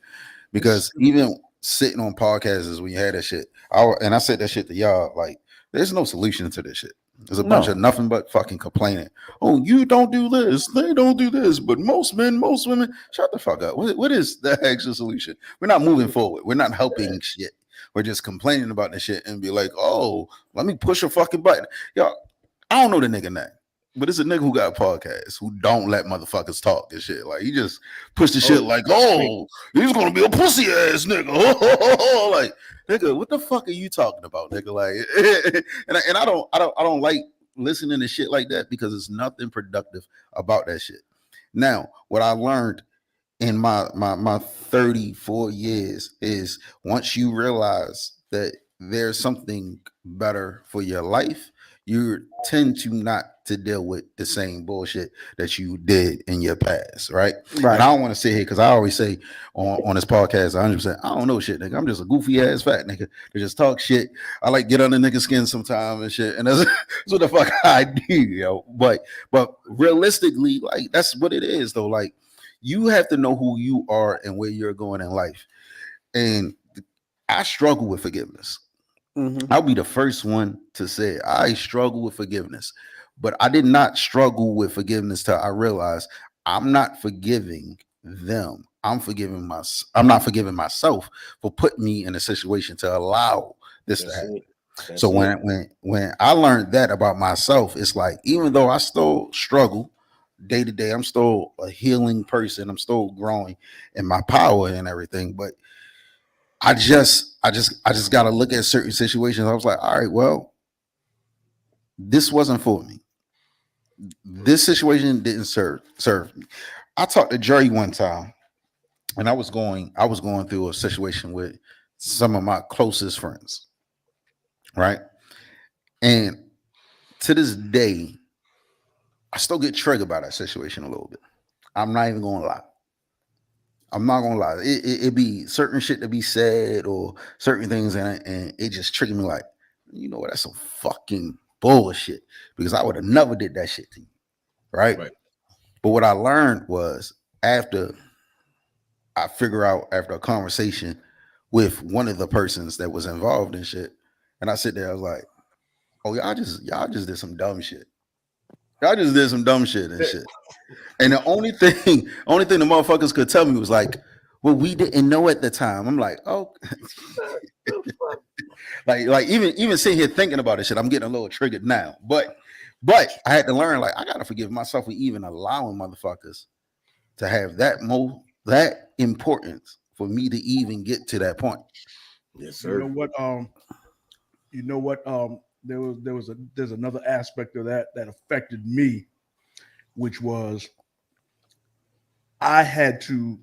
because even sitting on podcasts is when you had that shit. And I said that shit to y'all like there's no solution to this shit. There's a bunch No. of nothing but fucking complaining. Oh, you don't do this, they don't do this, but most men, most women, shut the fuck up. What is the actual solution? We're not moving forward. We're not helping shit. We're just complaining about the shit and be like, oh, let me push a fucking button. Yo, I don't know the nigga name, but it's a nigga who got a podcast who don't let motherfuckers talk and shit. Like he just push the shit like, oh, he's gonna be a pussy ass nigga. Like, nigga, what the fuck are you talking about, nigga? Like, and I don't like listening to shit like that because it's nothing productive about that shit. Now, what I learned in my 34 years is once you realize that there's something better for your life, you tend to not to deal with the same bullshit that you did in your past, right? right. And I don't want to sit here because I always say on this podcast 100%, I don't know shit, nigga. I'm just a goofy ass fat nigga to just talk shit. I like get under niggas' skin sometimes and shit, and that's what the fuck I do, yo. But realistically, like that's what it is, though. Like you have to know who you are and where you're going in life. And I struggle with forgiveness. Mhm. I'll be the first one to say it. I struggle with forgiveness, but I did not struggle with forgiveness till I realized I'm not forgiving them. I'm not forgiving myself for putting me in a situation to allow this to That's happen. it. That's So it. when I learned that about myself, it's like even though I still struggle day to day, I'm still a healing person. I'm still growing in my power and everything. But I just got to look at certain situations. I was like, all right, well, this wasn't for me. This situation didn't serve me. I talked to Jerry one time, and I was going through a situation with some of my closest friends, right? And to this day, I still get triggered by that situation a little bit. I'm not even gonna lie. I'm not gonna lie. It be certain shit to be said or certain things, and it just triggered me like, you know what? That's some fucking bullshit because I would have never did that shit to you, right? Right. But what I learned was after I figure out after a conversation with one of the persons that was involved in shit, and I sit there, I was like, oh y'all just did some dumb shit. Y'all just did some dumb shit and shit. And the only thing the motherfuckers could tell me was like, well, we didn't know at the time. I'm like, oh, like even sitting here thinking about this shit, I'm getting a little triggered now. But I had to learn, like, I gotta forgive myself for even allowing motherfuckers to have that importance for me to even get to that point. Yes, You know sir. what? There's another aspect of that affected me, which was I had to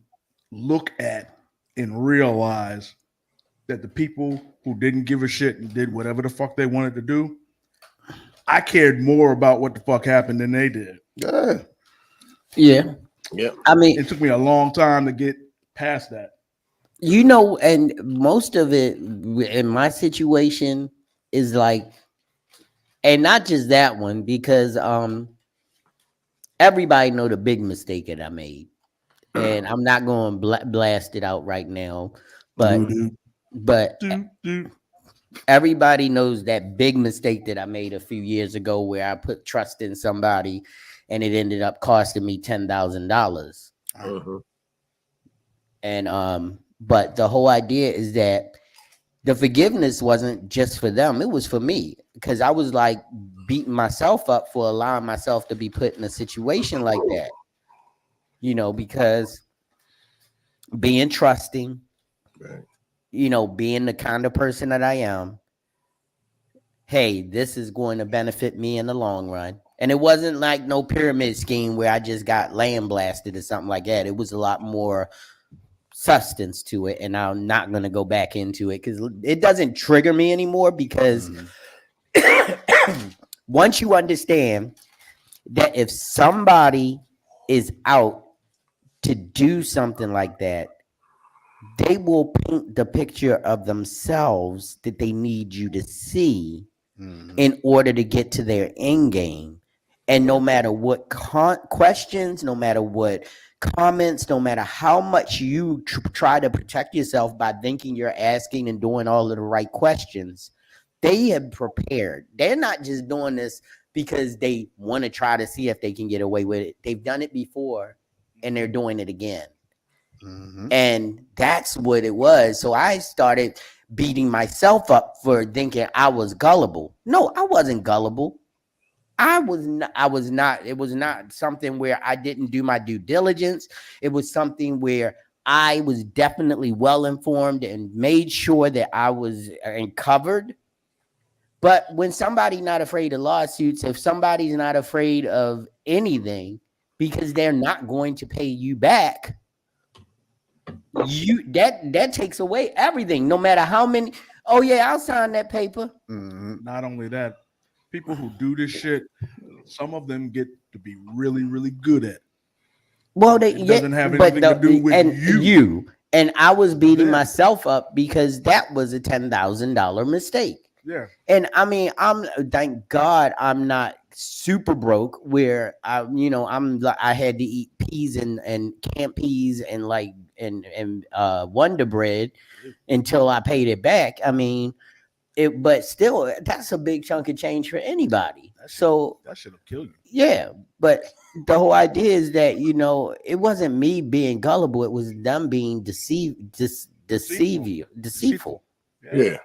look at and realize that the people who didn't give a shit and did whatever the fuck they wanted to do, I cared more about what the fuck happened than they did. Yeah. Yeah. Yep. I mean, It took me a long time to get past that. you know, and most of it in my situation is like, and not just that one, because everybody know the big mistake that I made, and I'm not going to blast it out right now, but Do, but do, do. everybody knows that big mistake that I made a few years ago where I put trust in somebody and it ended up costing me $10,000. Uh-huh. And but the whole idea is that the forgiveness wasn't just for them, it was for me, because I was like beating myself up for allowing myself to be put in a situation like that, you know, because being trusting, Right. you know, being the kind of person that I am, hey, this is going to benefit me in the long run. And it wasn't like no pyramid scheme where I just got land blasted or something like that. It was a lot more substance to it. And I'm not going to go back into it because it doesn't trigger me anymore. Because once you understand that if somebody is out to do something like that, they will paint the picture of themselves that they need you to see in order to get to their end game. And no matter what questions, no matter what comments, no matter how much you try to protect yourself by thinking you're asking and doing all of the right questions, they have prepared. They're not just doing this because they want to try to see if they can get away with it. They've done it before and they're doing it again. And that's what it was. So I started beating myself up for thinking I was gullible. No, I wasn't gullible. I was not. It was not something where I didn't do my due diligence. It was something where I was definitely well informed and made sure that I was covered. But when somebody's not afraid of lawsuits, if somebody's not afraid of anything because they're not going to pay you back, you that takes away everything, no matter how many. Oh yeah, I'll sign that paper. Not only that, people who do this shit, some of them get to be really, really good at it. Well, It doesn't have but anything to do with and you. and I was beating them. myself up because that was a $10,000 mistake. Yeah. And I mean, thank God I'm not super broke where I had to eat peas and camp peas and like and Wonder Bread until I paid it back. I mean, but still, that's a big chunk of change for anybody. So That shit'll kill you. yeah, but the whole idea is that it wasn't me being gullible; it was them being deceitful. Yeah.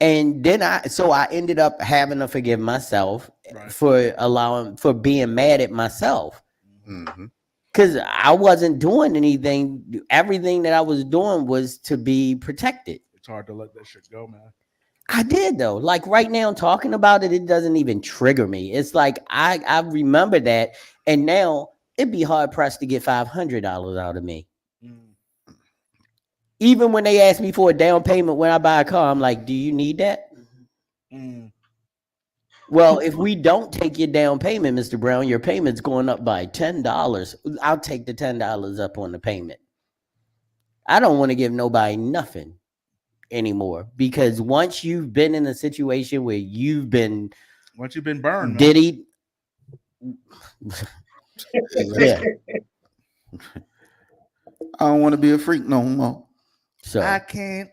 And then I ended up having to forgive myself Right. for being mad at myself. Because I wasn't doing anything. Everything that I was doing was to be protected. It's hard to let that shit go, man. I did though. Like right now, talking about it, it doesn't even trigger me. It's like I remember that, and now it'd be hard pressed to get $500 out of me. Even when they ask me for a down payment when I buy a car, I'm like, "Do you need that?" Well, if we don't take your down payment, Mr. Brown, your payment's going up by $10. I'll take the $10 up on the payment. I don't want to give nobody nothing anymore, because once you've been in a situation where you've been burned, diddy, yeah. I don't want to be a freak no more. So I can't.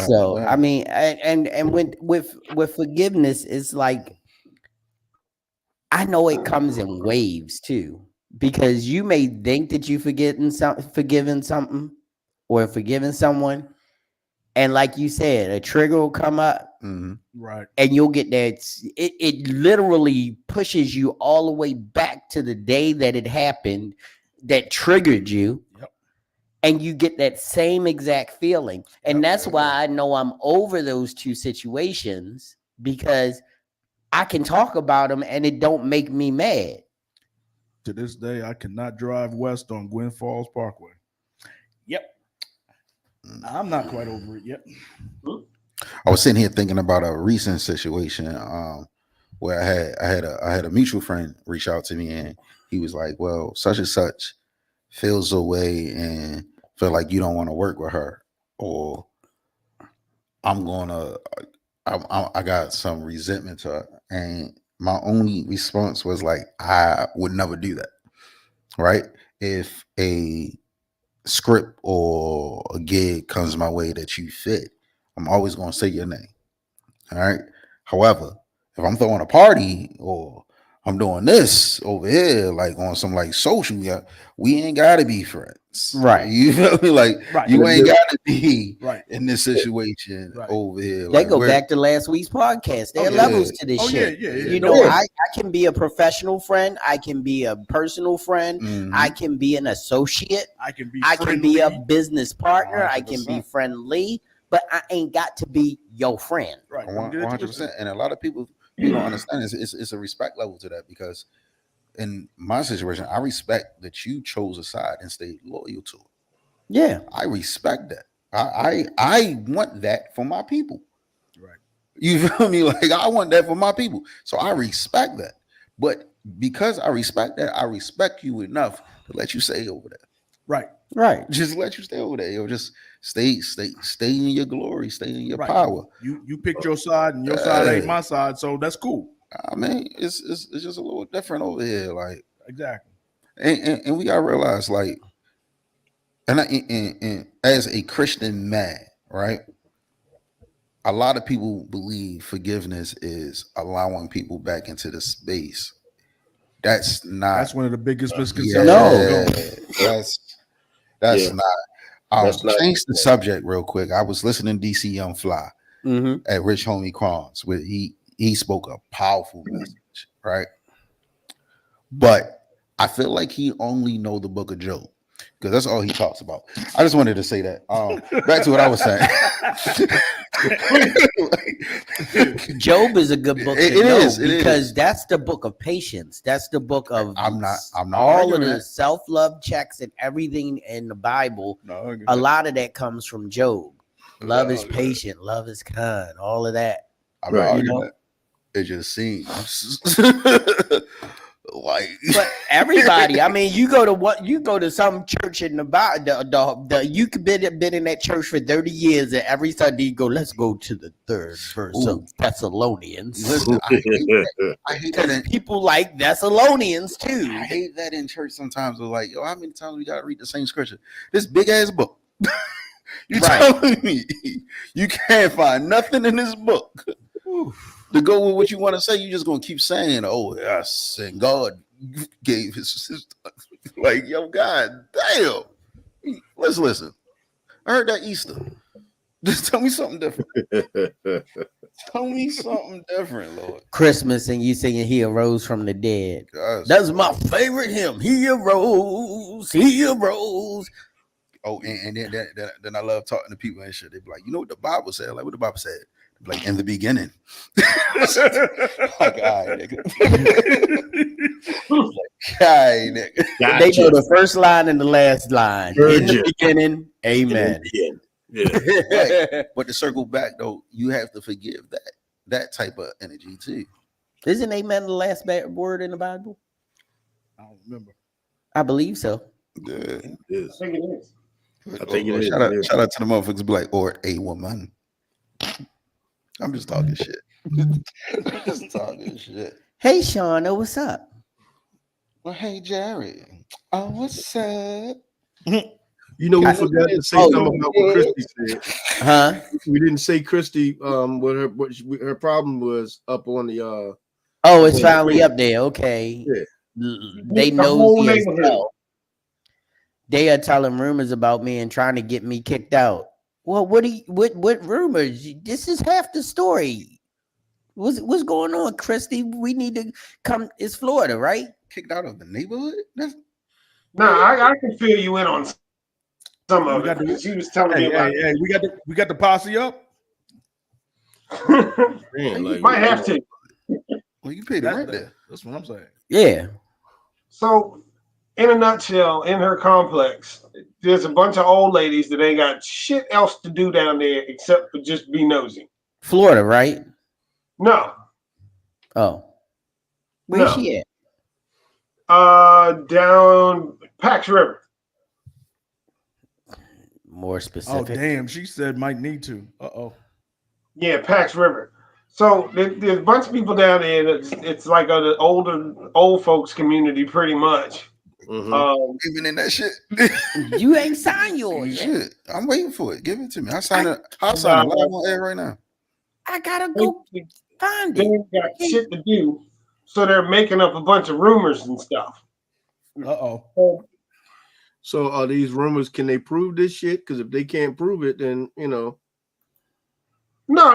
So I mean, and with forgiveness, it's like I know it comes in waves too, because you may think that you forgiven something or forgiving someone, and like you said, a trigger will come up, right, and you'll get that. It literally pushes you all the way back to the day that it happened, that triggered you. Yep. and you get that same exact feeling. And that's why I know I'm over those two situations, because I can talk about them and it don't make me mad. To this day, I cannot drive west on Gwynn Falls Parkway. Yep. I'm not quite over it yet. I was sitting here thinking about a recent situation where I had a mutual friend reach out to me, and he was like, "Well, such and such feels away and feel like you don't want to work with her, or I'm gonna I got some resentment to her." And my only response was like, I would never do that, right? If a script or a gig comes my way that you fit, I'm always gonna say your name. All right. However, if I'm throwing a party or I'm doing this over here, like on some like social, yeah, we ain't gotta be friends. Right. You feel me? Like Right. you ain't gotta be Right. in this situation Right. over here. They Like go back to last week's podcast. There are yeah. levels to this Oh, shit. yeah. You No, know, yeah. I can be a professional friend. I can be a personal friend. Mhm. I can be an associate. I can be I can be a friendly. business partner. I can be 100%. friendly, but I ain't got to be your friend. Right. Don't get it 100%. twisted. And a lot of people don't understand it's a respect level to that, because in my situation, I respect that you chose a side and stayed loyal to it. Yeah. I respect that. I want that for my people. Right. You feel me? Like I want that for my people. So I respect that. But because I respect that, I respect you enough to let you stay over there. Right. Right. Just let you stay over there. Yo, just stay in your glory, stay in your Right. power. You picked your side, and your side ain't my side, so that's cool. I mean, it's just a little different over here. Like, Exactly. and we gotta realize, like, and as a Christian man, right? A lot of people believe forgiveness is allowing people back into the space. That's not. That's one of the biggest Yeah, misconceptions. No. that's Yeah. not. That's not- Change the subject real quick. I was listening to DC Young Fly Mm-hmm. at Rich Homie Crons, where he spoke a powerful message, right? But I feel like he only know the book of Job, because that's all he talks about. I just wanted to say that. Back to what I was saying. Job is a good book It to know, is, because that's the book of patience. That's the book of I'm not all of arguing the that. self-love checks and everything in the Bible. No, A lot of that comes from Job. Love is No, patient, love is kind, all of that. I'm not Right. arguing You know? that. It just seems like But everybody, I mean, you go to some church in the Bible, you could been in that church for 30 years, and every Sunday you go, let's go to the third verse Ooh. of Thessalonians. Listen, I hate that. Because people like Thessalonians too. I hate that in church sometimes. We're like, yo, how many times we gotta read the same scripture? This big ass book. You Right. telling me you can't find nothing in this book to go with what you want to say? You just gonna keep saying, "Oh yes," and God gave his sister. Like, yo, God damn. Let's listen. I heard that Easter. Just tell me something different. Tell me something different, Lord. Christmas, and you singing "He Arose from the Dead." Gosh. That's my favorite hymn. He arose. He arose. Oh, and then I love talking to people and shit. They be like, you know what the Bible said? Like, what the Bible said? They be like, in the beginning. Like, all right, nigga. All right, nigga. They know the first line and the last line. In the Virgin. beginning, amen. Yeah. Right. But to circle back though, you have to forgive that type of energy too. Isn't amen the last word in the Bible? I don't remember. I believe so. Yeah. It is. I think it is. I think it is, Shout out, yeah. shout out to the motherfuckers be like, or a woman. I'm just talking shit. Just talking shit. Hey, Shauna, what's up? Well, hey Jerry. Oh, what's up? You know, we forgot to say something about what Christy said. Huh? We didn't say Christy. What her problem was up on the. Oh, it's finally up there. Okay. Yeah. They The whole nosy as neighborhood. hell. They are telling rumors about me and trying to get me kicked out. Well, what rumors? This is half the story. What's going on, Christy? We need to come. It's Florida, right? Kicked out of the neighborhood? That's Nah, I can fill you in on some We of got it the- because he was telling me Hey, about hey, we got the posse up. it. Man, like, Might have to. Well, you paid the rent there. That's what I'm saying. Yeah. So, in a nutshell, in her complex, there's a bunch of old ladies that ain't got shit else to do down there except for just be nosy. Florida, right? No, Oh. Where's No. she at? down Pax River. More Oh specific. damn, she said might need to. Uh-oh. Yeah, Pax River. So there's a bunch of people down there. It's like an old folks community, pretty much. mhm. Even in that shit. You ain't signed You yours yet. should. I'm waiting for it. Give it to me. I'll sign it live on air right now. I gotta they, go find they it. ain't got shit to do, so they're making up a bunch of rumors and stuff. Uh-oh. So, So are these rumors? Can they prove this shit? Because if they can't prove it, then no,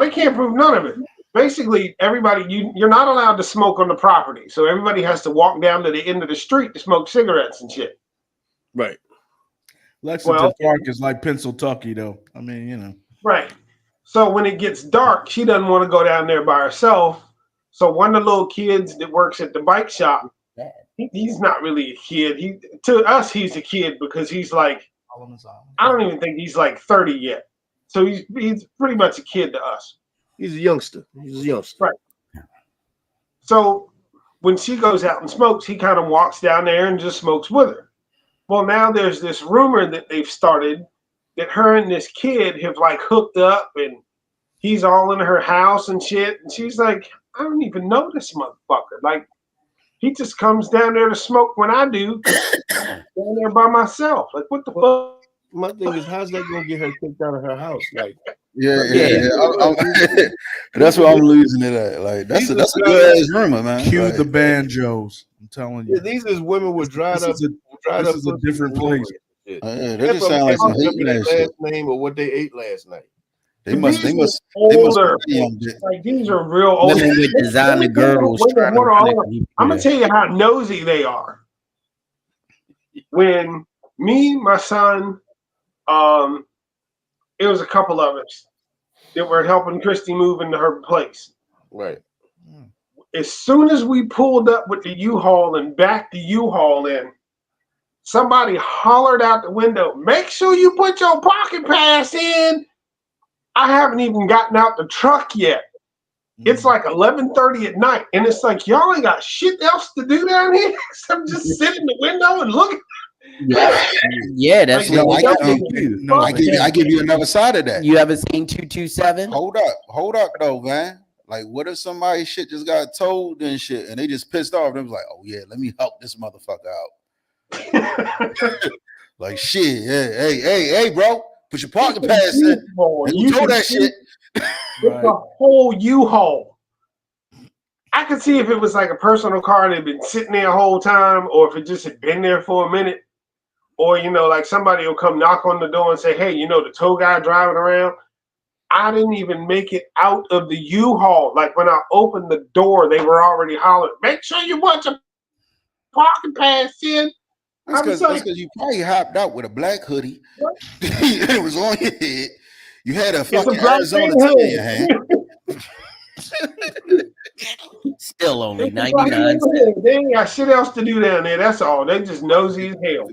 they can't prove none of it. Basically, everybody you're not allowed to smoke on the property, so everybody has to walk down to the end of the street to smoke cigarettes and shit. right. Lexington Well- Park is like Pennsylvania, though. I mean, Right. So when it gets dark, she doesn't want to go down there by herself. So one of the little kids that works at the bike shop, he's not really a kid. To us, he's a kid because he's like, I don't even think he's like 30 yet. So he's pretty much a kid to us. He's a youngster. He's a youngster. Right. So when she goes out and smokes, he kind of walks down there and just smokes with her. Well, now there's this rumor that they've started that her and this kid have like hooked up and he's all in her house and shit. And she's like, I don't even know this motherfucker. Like, he just comes down there to smoke when I do, down there by myself. Like, what the fuck? My thing is, how's that gonna get her kicked out of her house? Like, Yeah. That's what I'm losing it at. Like that's a good ass rumor, man. cue Like, the banjos. I'm telling you. yeah, these is women with dried This up. is a different place. they just sound like some hating ass shit. last name or what they ate last night. They must older. be young bitch. Like, these are real old. Women with designer girdles trying to run it. I'm gonna tell you how nosy they are. When me, my son, it was a couple of us that were helping Christy move into her place. Right. As soon as we pulled up with the U-Haul and backed the U-Haul in, somebody hollered out the window, "Make sure you put your parking pass in." I haven't even gotten out the truck yet. It's like 11:30 at night, and it's like, y'all ain't got shit else to do down here except just sit in the window and look. Yeah, that's Like, what I give you another side of that. you ever seen 227? Hold up though, man. Like, what if somebody's shit just got told and shit, and they just pissed off? They was like, "Oh yeah, let me help this motherfucker out." Like, shit, hey, bro, put your parking pass in. And you told that shit. It's a whole U-Haul. I could see if it was like a personal car that had been sitting there the whole time, or if it just had been there for a minute, or like somebody will come knock on the door and say, "Hey, the tow guy driving around." I didn't even make it out of the U-Haul. Like, when I opened the door, they were already hollering, "Make sure you put your parking pass in." That's because you probably hopped out with a black hoodie. It was on your head. You had a fucking Arizona tea in your hand. Still only It's a 99 black cents. man. They ain't got shit else to do down there. That's all. They just nosy as hell.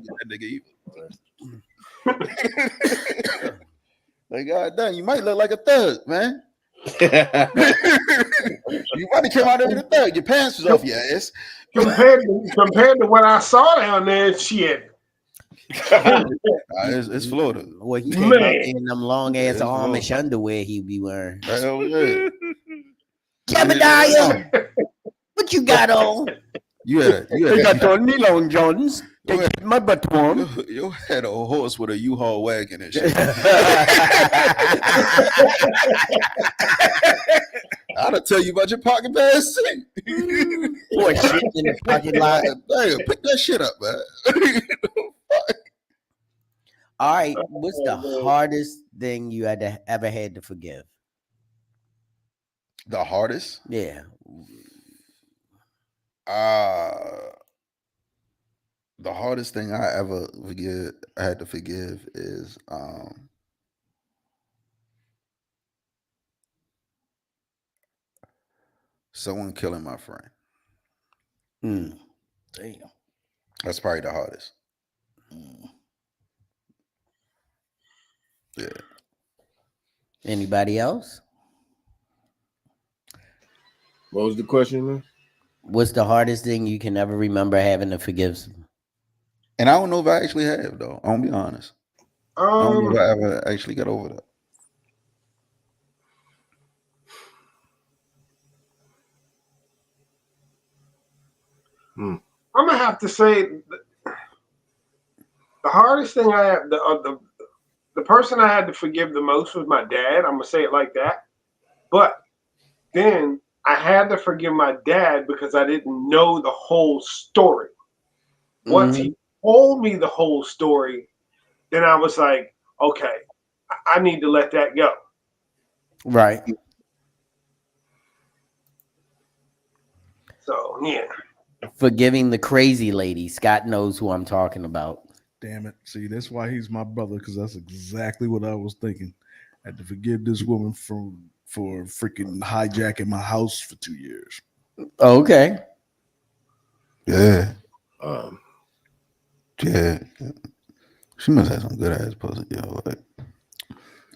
Like, God damn, you might look like a thug, man. You might have came out there with a thug. Your pants was off your ass. Compared to what I saw down there, shit. It's Florida. Well, he came out Man. in them long ass It's Amish Florida. underwear he be wearing. Hell yeah. Jebediah, what you got on? You had on nylon Johns. They keep my butt warm. you had a horse with a U-Haul wagon and shit. I'll tell you about your pocket pass. Poor shit in the parking lot. Damn, pick that shit up, man. All right, what's the hardest thing you ever had to forgive? The hardest? Yeah. The hardest thing I ever had to forgive is someone killing my friend. Mm. Damn. That's probably the hardest. Mm. Yeah. Anybody else? What was the question, man? What's the hardest thing you can ever remember having to forgive someone? And I don't know if I actually have though. I'm gonna be honest. I don't know if I ever actually got over that. I'm gonna have to say the hardest thing I have the person I had to forgive the most was my dad. I'm gonna say it like that. But then I had to forgive my dad because I didn't know the whole story. Once Mhm. he told me the whole story, then I was like, okay, I need to let that go. Right. So yeah. Forgiving the crazy lady. Scott knows who I'm talking about. Damn it. See, that's why he's my brother, because that's exactly what I was thinking. I had to forgive this woman for freaking hijacking my house for 2 years. Okay. Yeah. Um, Yeah. She must have some good ass pussy, yo. Like,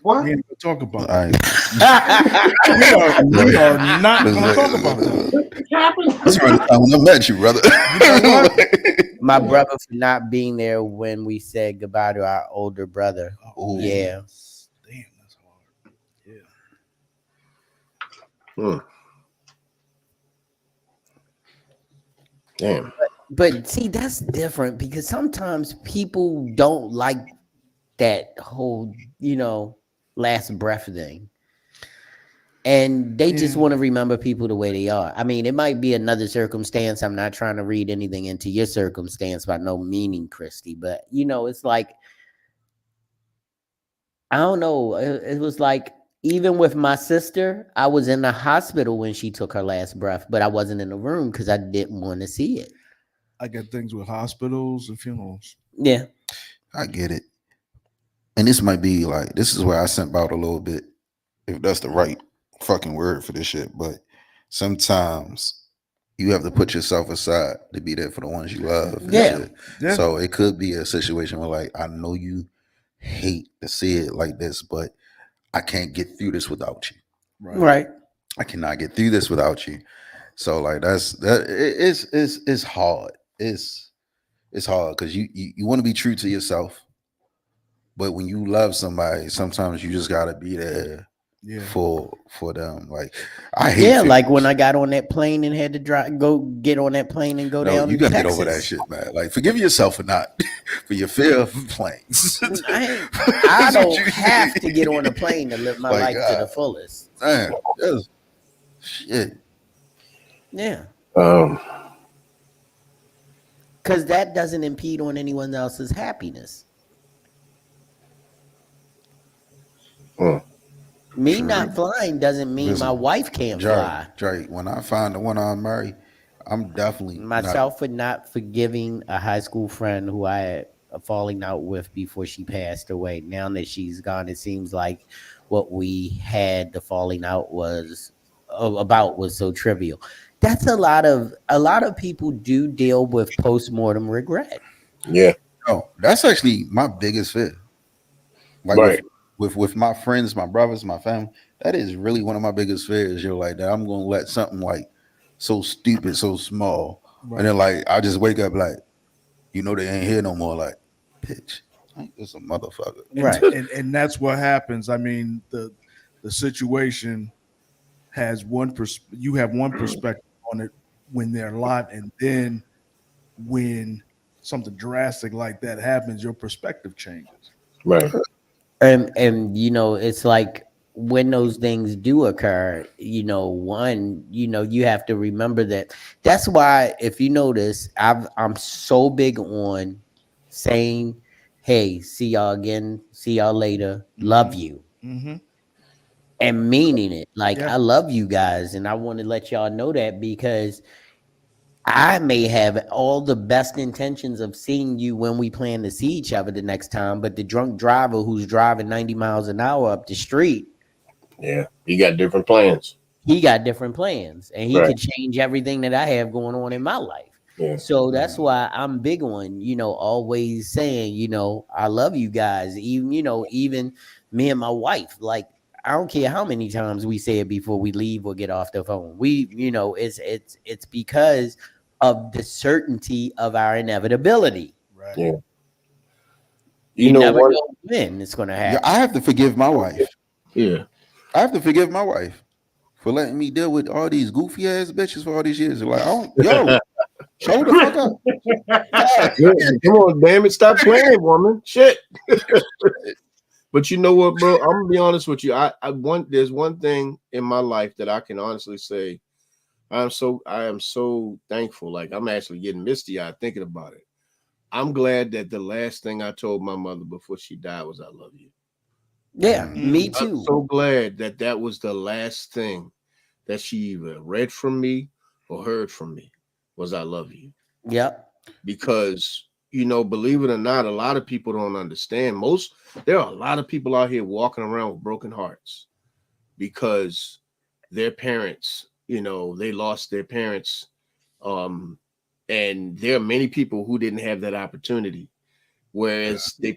What? We ain't gonna talk about I that. We are not gonna talk about that. What happened? That's the first time I met you, brother. You know what? My brother for not being there when we said goodbye to our older brother. Ooh. Yeah. Damn, that's hard. Yeah. damn. But see, that's different because sometimes people don't like that whole, last breath thing. And they just Yeah. want to remember people the way they are. I mean, it might be another circumstance. I'm not trying to read anything into your circumstance by no meaning, Christy. But it's like I don't know. It was like even with my sister, I was in the hospital when she took her last breath, but I wasn't in the room because I didn't want to see it. I got things with hospitals and funerals. Yeah. I get it. And this might be like, this is where I simp out a little bit, if that's the right fucking word for this shit. But sometimes you have to put yourself aside to be there for the ones you love. And Yeah. shit. Yeah. So it could be a situation where, like, I know you hate to see it like this, but I can't get through this without you. Right. I cannot get through this without you. So like it's hard. It's hard because you want to be true to yourself, but when you love somebody, sometimes you just gotta be there Yeah. for them. Like I hate Yeah, like when funerals. I got on that plane and had to go get on that plane and go No, down you to gotta Texas. get over that shit, man. Like forgive yourself for not for your fear of planes. I That's what don't you have need. to get on a plane to live my Like, life to the fullest. Man, that's shit. Yeah. Um, Because that doesn't impede on anyone else's happiness. Me not flying doesn't mean my Listen, wife can't fly. Dre, when I find the one I'm married, I'm definitely not. Myself for not forgiving a high school friend who I had a falling out with before she passed away. Now that she's gone, it seems like what we had the falling out was about was so trivial. That's a lot of people do deal with postmortem regret. yeah, No, that's actually my biggest fear. Like right. with my friends, my brothers, my family, that is really one of my biggest fears. You're like that I'm gonna let something like so stupid, so small, Right. and then like I just wake up like, they ain't here no more. Like, bitch, ain't this a motherfucker? Right. And that's what happens. I mean, the situation has you have one perspective on it when they're alive, and then when something drastic like that happens, your perspective changes. Right. And it's like when those things do occur, one, you have to remember that. That's why, if you notice, I'm so big on saying, hey, see y'all again, see y'all later, love you, Mm-hmm. and meaning it. Like, Yeah. I love you guys, and I want to let y'all know that because I may have all the best intentions of seeing you when we plan to see each other the next time, but the drunk driver who's driving 90 miles an hour up the street, Yeah, you got different plans. he got different plans and he Right. could change everything that I have going on in my life. Yeah. So that's why I'm big on, always saying, I love you guys. Even, even me and my wife, like, I don't care how many times we say it before we leave or get off the phone. It's because of the certainty of our inevitability. Right. Yeah. You know never what? know when it's going to Yeah, happen. I have to forgive my wife. Yeah. I have to forgive my wife for letting me deal with all these goofy ass bitches for all these years. Like, show the fuck up. Yeah, come on, damn it, stop playing, woman. Shit. But you know what, bro? I'm gonna be honest with you. There's one thing in my life that I can honestly say I am so thankful. Like I'm actually getting misty eyed thinking about it. I'm glad that the last thing I told my mother before she died was "I love you." Yeah, me I'm too. so glad that that was the last thing that she either read from me or heard from me was "I love you." Yep. Because believe it or not, a lot of people don't understand. There are a lot of people out here walking around with broken hearts because their parents, they lost their parents. And there are many people who didn't have that opportunity. Whereas the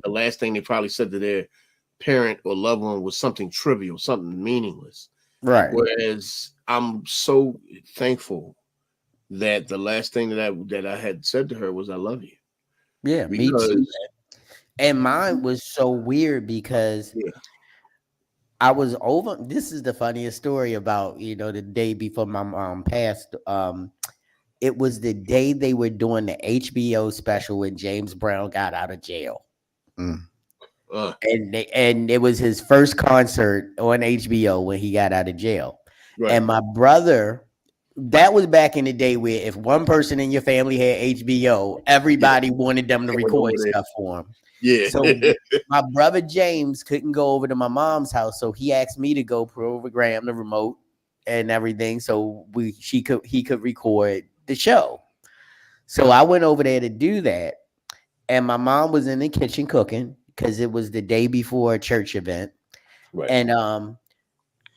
last thing they probably said to their parent or loved one was something trivial, something meaningless. Right. Whereas I'm so thankful that the last thing that I had said to her was "I love you." Yeah, me too. Because And mine was so weird because yeah, I was over. This is the funniest story about, the day before my mom passed. It was the day they were doing the HBO special when James Brown got out of jail. Mm. And it was his first concert on HBO when he got out of jail. right. And my brother, that was back in the day where if one person in your family had HBO, everybody wanted them to They went record over there. stuff for him. Yeah. So my brother James couldn't go over to my mom's house, so he asked me to go program the remote and everything, so he could record the show. So I went over there to do that, and my mom was in the kitchen cooking because it was the day before a church event, Right. and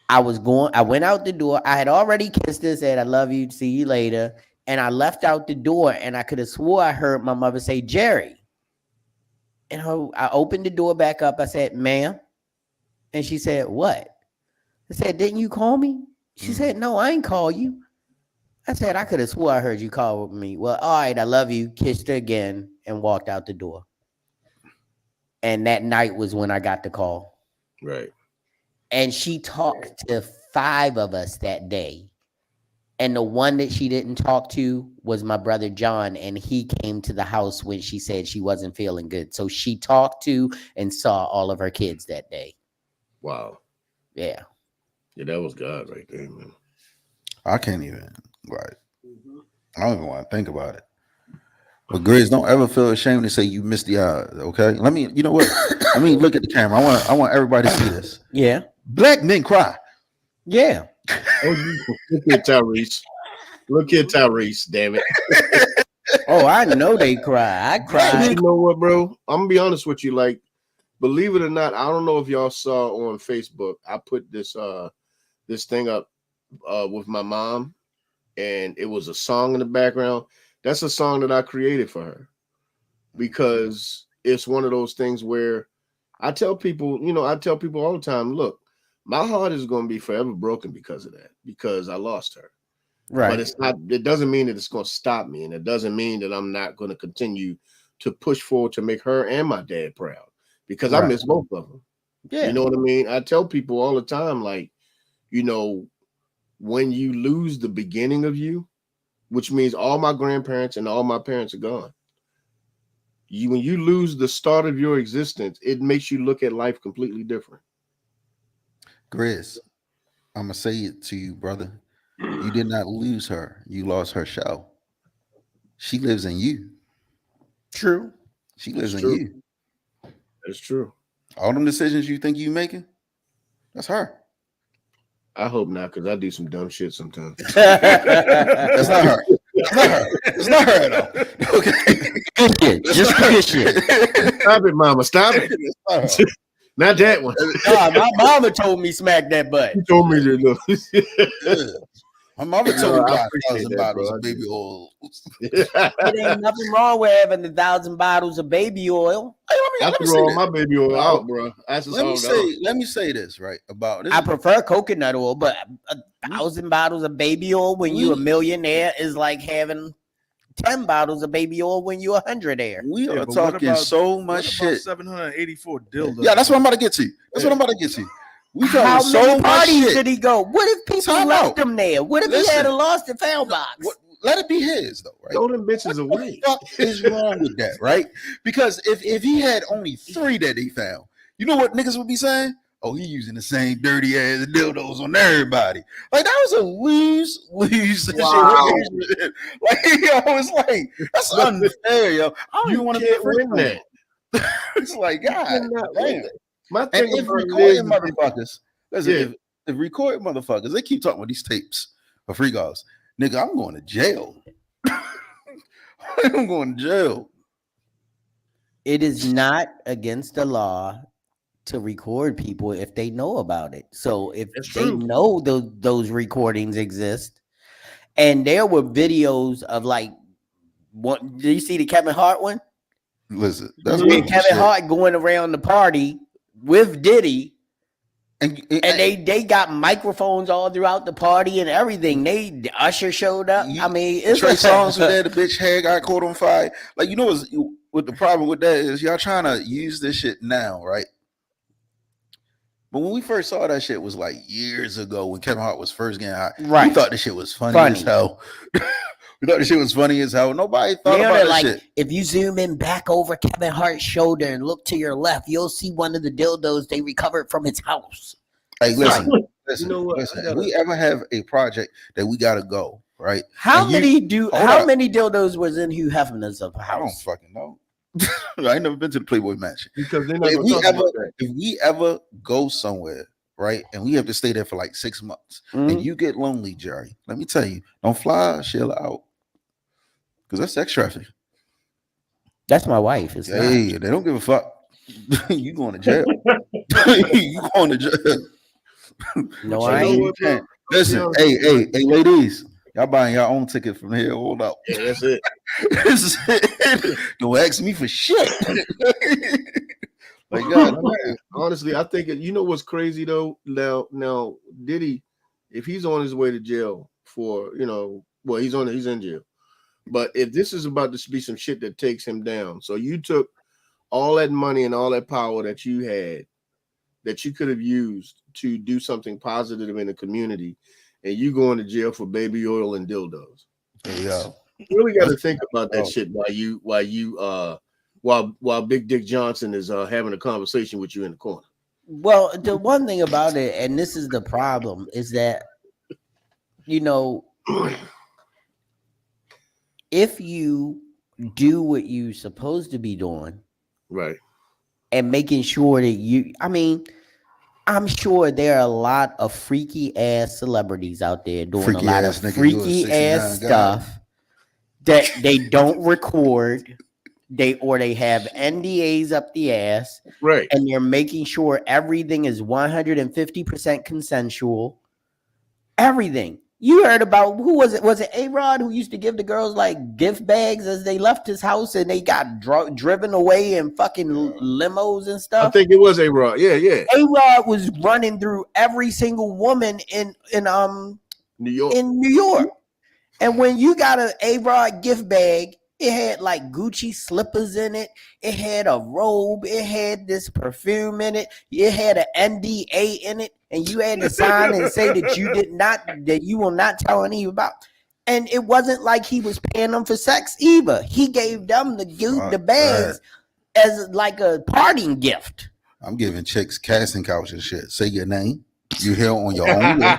I went out the door. I had already kissed her, said I love you, see you later, and I left out the door, and I could have swore I heard my mother say Jerry. And I opened the door back up. I said, "Ma'am," and she said, "What?" I said, "Didn't you call me?" She said, "No, I ain't call you." I said, "I could have swore I heard you call me." Well, all right, I love you. Kissed her again and walked out the door. And that night was when I got the call. Right. And she talked to 5 of us that day. And the one that she didn't talk to was my brother John, and he came to the house when she said she wasn't feeling good. So she talked to and saw all of her kids that day. Wow. Yeah. Yeah, that was God right there, man. I can't even I don't even want to think about it. But Grizz, don't ever feel ashamed to say you missed the odds. Okay, you know what? Let me look at the camera. I want everybody to see this. Yeah. Black men cry. Yeah. Look here, Tyrese. Look here, Tyrese. Damn it. Oh, I know they cry. I But cried. you know what, bro? I'm gonna be honest with you. Like, believe it or not, I don't know if y'all saw on Facebook. I put this thing up with my mom, and it was a song in the background. That's a song that I created for her because it's one of those things where I tell people all the time, look, my heart is going to be forever broken because of that, because I lost her. Right. But it doesn't mean that it's going to stop me. And it doesn't mean that I'm not going to continue to push forward to make her and my dad proud, because I miss both of them. Yeah. You know what I mean? I tell people all the time, like, when you lose the beginning of you, which means all my grandparents and all my parents are gone. When you lose the start of your existence, it makes you look at life completely different. Grizz, I'm gonna say it to you, brother. You did not lose her. You lost her show. She lives in you. True. She lives That's in true. you. That's true. All them decisions you think you making, that's her. I hope not, because I do some dumb shit sometimes. That's not her. It's not her. It's not her though. Okay. Good shit. Just good shit. Stop it, mama. Stop it. It's not her. Not that one. Nah, my mama told me smack that butt. You told me to look. Yeah. My mama told me No, I about appreciate 1,000 that, bottles bro. of baby oil. It ain't nothing wrong with having 1,000 bottles of baby oil. Hey, I let me threw say all this. my baby oil No. out, bro. That's just all Let me say this right about this. I prefer coconut oil, but 1,000 bottles of baby oil when you a millionaire is like having 10 bottles of baby oil when you a hundredaire. We Yeah, are but what talking about- so much What about shit. 784 dildos? Yeah, that's what I'm about to get to. That's what I'm about to get to. We talking How so many much parties shit. did he go? What if people Time left out. him there? What if he had a Listen. lost and found box? Let it be his though, right? Throw them bitches What away. the fuck is wrong with that, right? Because if he had only 3 that he found, you know what niggas would be saying? Oh, he using the same dirty ass dildos on everybody. Like that was a lose situation. Like yo, it's like that's unfair, yo. I don't even You want to be can't a freak win on that. that. It's like God cannot win damn. that. My And thing if about it recording is, motherfuckers, listen, Yeah. if recording motherfuckers, they keep talking about these tapes of free calls. Nigga, I'm going to jail. I'm going to jail. It is not against the law to record people if they know about it. So if That's they true. know those recordings exist, and there were videos of like, what did you see the Kevin Hart one? Listen, that's Where bullshit. Kevin Hart going around the party with Diddy, And they got microphones all throughout the party and everything. The Usher showed up. I mean, it's Trey Songz was there. The bitch hair got caught on fire. Like you know what the problem with that is? Y'all trying to use this shit now, right? But when we first saw that shit was like years ago when Kevin Hart was first getting hot. Right. We thought this shit was funny as hell. We thought this shit was funny as hell. Nobody thought Now about they're this like, shit. if you zoom in back over Kevin Hart's shoulder and look to your left, you'll see one of the dildos they recovered from his house. Hey, listen, Right. listen, You know what? listen. I If gotta- we ever have a project that we gotta go, right? How And you- many hold how up. many dildos was in Hugh Hefner's I don't house? fucking know. I ain't never been to the Playboy Mansion. Because they're not But if going we to talk ever about that. if we ever go somewhere, right, and we have to stay there for like 6 months, Mhm. and you get lonely, Jerry, let me tell you, don't fly Sheila out. Because that's sex trafficking. That's my wife. It's not. Hey, they don't give a fuck. You going to jail. You going to jail. No, So I you know ain't. what, can't. bro? Listen, You know, hey, ladies, y'all buying your own ticket from here. Hold up. Yeah, that's it. Don't ask me for shit. Like God, Honestly, I think you know what's crazy though. Now Diddy, if he's on his way to jail for he's in jail. But if this is about to be some shit that takes him down, so you took all that money and all that power that you had, that you could have used to do something positive in the community, and you going to jail for baby oil and dildos. Hey, yo. You really got to think about that Oh. shit while Big Dick Johnson is having a conversation with you in the corner. Well, the one thing about it, and this is the problem, is that if you do what you're supposed to be doing Right. and making sure that I'm sure there are a lot of freaky ass celebrities out there doing Freaky a lot ass of nigga, you a freaky 69 ass guy. stuff that they don't record. They have NDAs up the ass, Right. and they're making sure everything is 150% consensual. Everything. You heard about, who was it? Was it A-Rod who used to give the girls like gift bags as they left his house and they got driven away in fucking limos and I stuff? think it was A-Rod. Yeah. A-Rod was running through every single woman in New York. New York. And when you got an A-Rod gift bag, it had like Gucci slippers in it. It had a robe. It had this perfume in it. It had an NDA in it. And you had to sign and say that you will not tell any about. And it wasn't like he was paying them for sex either. He gave them the bags as like a parting gift. I'm giving chicks casting couch and shit. Say your name. You here on your own will.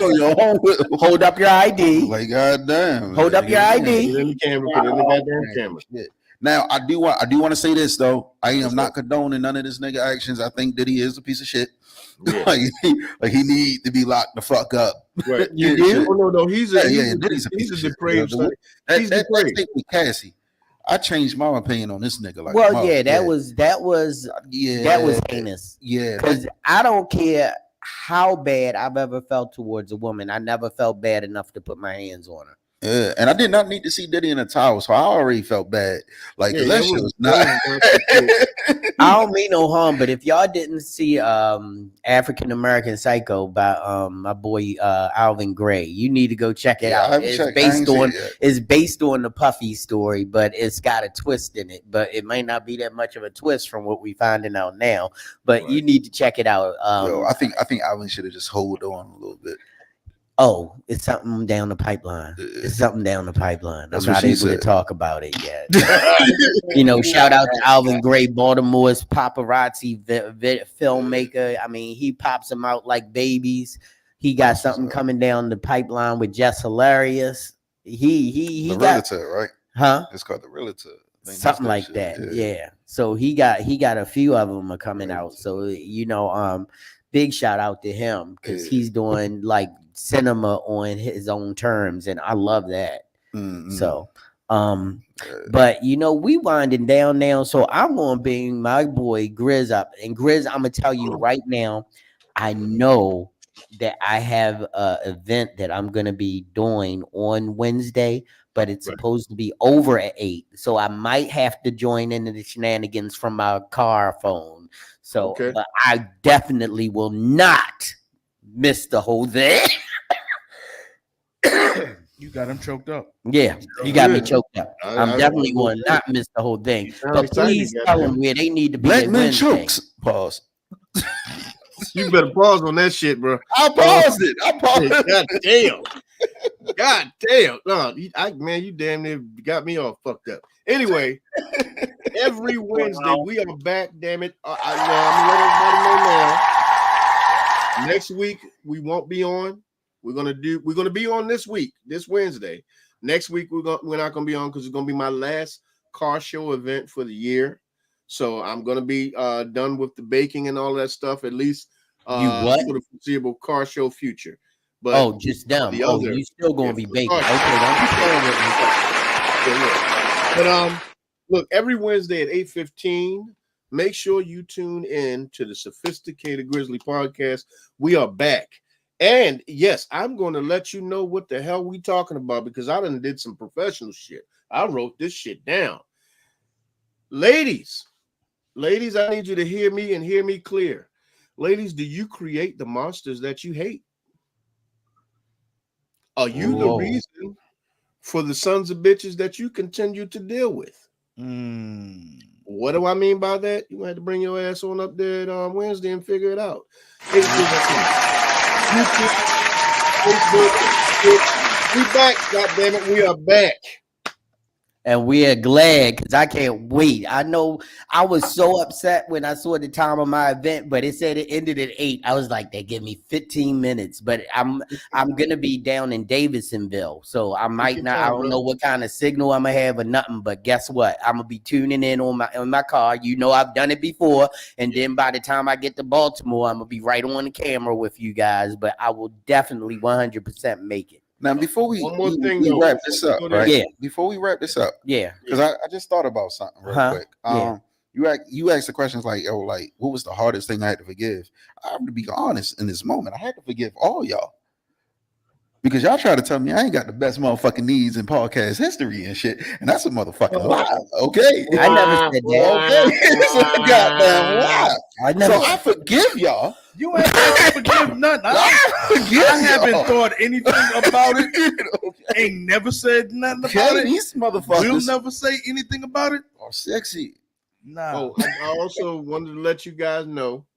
On your own will. Hold up your ID. Like goddamn. Hold up your ID. Put it in the camera. Put it in the goddamn camera. Shit. Now I do want to say this though. I am What's not up? condoning none of this nigga actions. I think Diddy is a piece of shit. Yeah. like he need to be locked the fuck up. Right. You And shit. do? Oh no, he's Yeah, Diddy's a piece he's of a shit. depraved son. He's That depraved. statement with Cassie, I changed my opinion on this nigga. Like, Well, mom, yeah, that was that was heinous. yeah. Because I don't care how bad I've ever felt towards a woman. I never felt bad enough to put my hands on her. Yeah, and I did not need to see Diddy in a towel, so I already felt bad. Like, Yeah, cause that that shit was was not. I don't mean no harm, but if y'all didn't see African American Psycho by my boy Alvin Gray, you need to go check it Yeah, I out. haven't It's checked. I ain't based seen on it yet. it's based on the Puffy story, but it's got a twist in it. But it might not be that much of a twist from what we finding out now. But you need to check it out. Yo, I think Alvin should have just hold on a little bit. Oh, it's something down the pipeline. It's something down the pipeline. That's I'm what not she able to said. talk about it yet. You know, shout out to Alvin Gray, Baltimore's paparazzi filmmaker. I mean, he pops them out like babies. He got something coming down the pipeline with Jess Hilarious. He The got, Realtor, right? huh? It's called the Realtor. I think Something that's like shit. that. Yeah. So he got a few of them are coming Right. out. So you know, big shout out to him because Yeah. he's doing like cinema on his own terms, and I love that. Mm-mm. So but you know, we winding down now, so I'm gonna bring my boy Grizz up. And Grizz, I'm gonna tell you right now, I know that I have a event that I'm gonna be doing on Wednesday, but it's supposed to be over at 8. So I might have to join into the shenanigans from my car phone. So but I definitely will not miss the whole thing. You got him choked up. Yeah, you got me choked up. I'm I definitely going to not miss the whole thing. sound But excited, please goddamn. tell them where they need to be. Black at men Wednesday. chokes. Pause. You better pause on that shit, bro. I paused it. I paused it. God damn. God damn. No, man, you damn near got me all fucked up. Anyway, every Wednesday we are back, damn it. I'm gonna let everybody know now. Next week we won't be on. We're gonna be on this week, this Wednesday. Next week we're not gonna be on because it's gonna be my last car show event for the year. So I'm gonna be done with the baking and all that stuff, at least for the foreseeable car show future. But just them. the other, you still gonna be baking. car show. Okay, don't be playing with me. But look, every Wednesday at 8:15, make sure you tune in to the Sophisticated Grizzly Podcast. We are back. And yes, I'm going to let you know what the hell we talking about because I done did some professional shit. I wrote this shit down. Ladies, I need you to hear me and hear me clear. Ladies, do you create the monsters that you hate? Are you the reason for the sons of bitches that you continue to deal with? What do I mean by that? You have to bring your ass on up there on Wednesday and figure it out. We back, goddammit. We are back. And we are glad because I can't wait. I know I was so upset when I saw the time of my event, but it said it ended at 8. I was like, they give me 15 minutes, but I'm gonna be down in Davidsonville, so I might not. I don't know what kind of signal I'm gonna have or nothing. But guess what? I'm gonna be tuning in on my car. You know, I've done it before, and then by the time I get to Baltimore, I'm gonna be right on the camera with you guys. But I will definitely 100% make it. Now, before we though, wrap this up, right? Yeah. Before we wrap this up, Yeah. because I just thought about something real quick. Yeah. You asked the questions like, oh, like what was the hardest thing I had to forgive? I have to be honest in this moment. I had to forgive all y'all because y'all try to tell me I ain't got the best motherfucking knees in podcast history and shit, and that's a motherfucking lie. Okay, I never said that. Okay, it's a goddamn lie. I forgive y'all. You ain't got to forgive nothing. I haven't thought anything about it. Ain't never said nothing about it. These motherfuckers will never say anything about it. Are sexy. Nah. Oh, I also wanted to let you guys know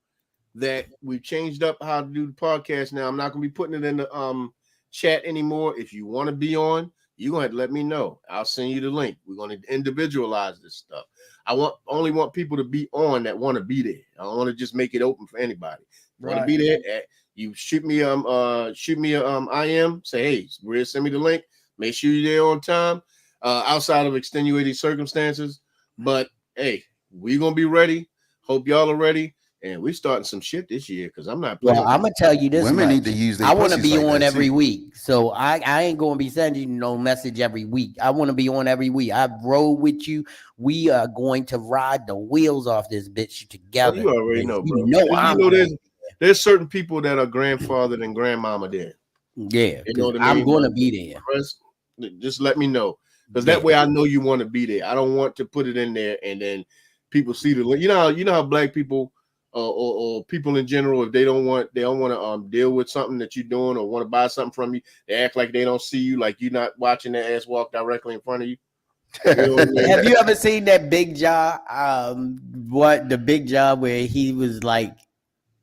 that we've changed up how to do the podcast now. I'm not going to be putting it in the chat anymore. If you want to be on, you're going to have to let me know. I'll send you the link. We're going to individualize this stuff. I only want people to be on that want to be there. I don't want to just make it open for anybody. Want to be there? You shoot me IM. Say, hey, Riz, send me the link. Make sure you're there on time. Outside of extenuating circumstances, But hey, we gonna be ready. Hope y'all are ready. And we starting some shit this year because I'm not playing. Well, I'm gonna tell you this Women much. need to use their I want to pussies be like on that, every too. week, so I ain't gonna be sending you no message every week. I want to be on every week. I roll with you. We are going to ride the wheels off this bitch Oh, together. you already know, You bro. know You I'm know, going. there's certain people that are grandfathered and grandmama there. Yeah, You know because what I I'm mean? gonna But be there. the rest, just let me know because Yeah. that way I know you want to be there. I don't want to put it in there and then people see the link. You know how black people or people in general, if they don't want to deal with something that you're doing or want to buy something from you, they act like they don't see you, like you're not watching their ass walk directly in front of you. You know what I mean? Have you ever seen that Big Jaw? What the Big Jaw where he was like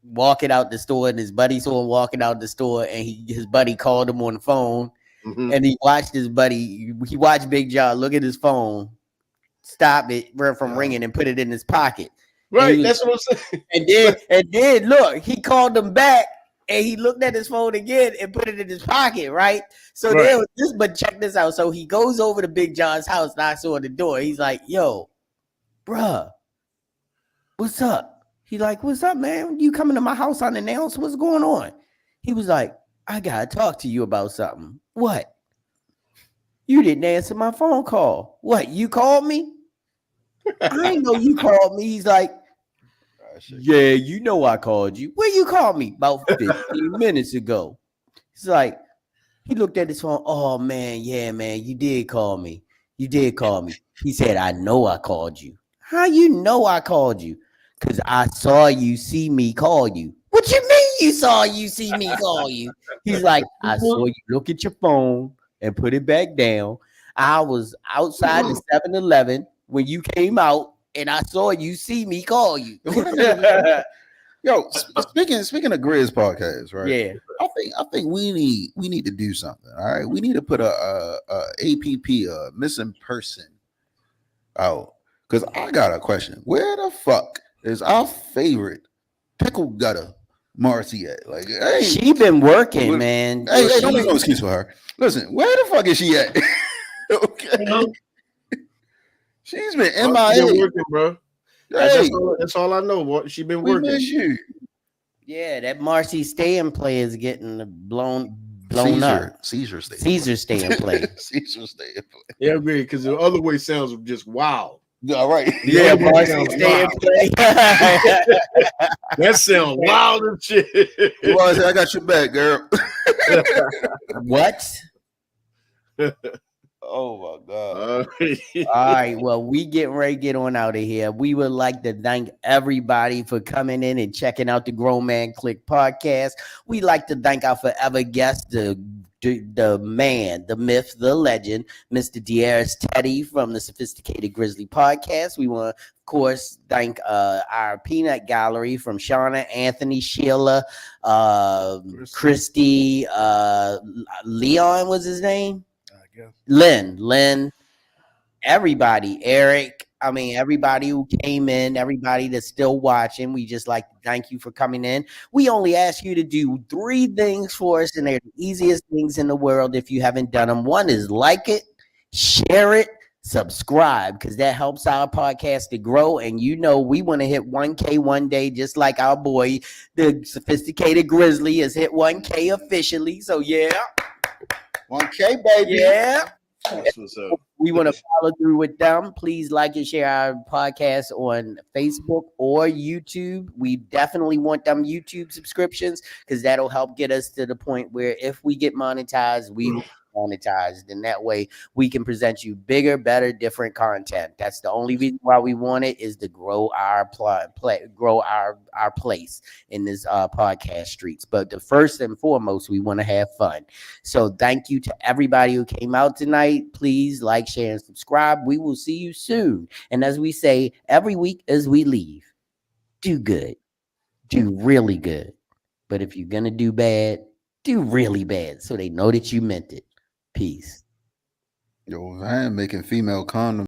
walking out the store and his buddy saw him walking out the store and his buddy called him on the phone Mhm. and he watched his buddy. He watched Big Jaw look at his phone, stop it from ringing, and put it in his pocket. And he Right, was, that's what I'm saying. and then look, he called him back and he looked at his phone again and put it in his pocket, right? So Right. there was this, but check this out. So he goes over to Big John's house, knocks on the door. He's like, "Yo, bruh, what's up?" He's like, "What's up, man? You coming to my house unannounced? What's going on?" He was like, "I gotta talk to you about something." What? You didn't answer my phone call. What? You called me? I ain't know you called me. He's like, "Yeah, you know I called you. Where you called me? About 15 minutes ago." He's like, he looked at his phone. "Oh man, yeah, man, you did call me. You did call me." He said, "I know I called you." "How you know I called you?" "Cause I saw you see me call you." "What you mean you saw you see me call you?" He's like, "I saw you look at your phone and put it back down. I was outside the 7-Eleven when you came out and I saw you see me call you." What a nigga- Yo, speaking of Grizz podcast, right? Yeah. I think we need to do something. All right, we need to put a APP, a missing person, out. Because I got a question. Where the fuck is our favorite pickle gutter Marcy at? Like, hey, She been working, Well, man. hey, don't make She- no excuse for her. Listen, where the fuck is she at? Okay, You know, she's been She been MIA. working, bro. Hey, That's all I know. She been we working. miss you. Yeah, that Marcy stay and play is getting blown up. Caesar stay. Caesar stay and play. Caesar stay. Yeah, agree. Because the other way sounds just wow. All right. Yeah, Yeah, Marcy sounds stay and wild. play. That sounds wild and shit. Well, I said, I got your back, girl. What? Oh my god. All right, well, we getting ready to get on out of here. We would like to thank everybody for coming in and checking out the Grown Man Click podcast. We'd like to thank our forever guest, the man, the myth, the legend, Mr. Diaz Teddy from the Sophisticated Grizzly podcast. We want to, of course, thank our peanut gallery from Shauna, Anthony, Sheila, Christy, Leon was his name? I guess. Lynn, everybody, Eric. I mean, everybody who came in, everybody that's still watching. We just like to thank you for coming in. We only ask you to do 3 things for us, and they're the easiest things in the world if you haven't done them. One is like it, share it, subscribe, because that helps our podcast to grow. And you know, we want to hit 1K one day, just like our boy, the Sophisticated Grizzly, has hit 1K officially. So yeah, 1K, baby. yeah. That's what's up. We want to follow through with them. Please like and share our podcast on Facebook or YouTube. We definitely want them YouTube subscriptions because that'll help get us to the point where if we get monetized, we will be monetized. And that way we can present you bigger, better, different content. That's the only reason why we want it, is to grow our grow our place in this podcast streets. But the first and foremost, we want to have fun. So thank you to everybody who came out tonight. Please like, share, and subscribe. We will see you soon. And as we say every week as we leave, do good. Do really good. But if you're going to do bad, do really bad so they know that you meant it. Peace. Yo, Van making female condoms.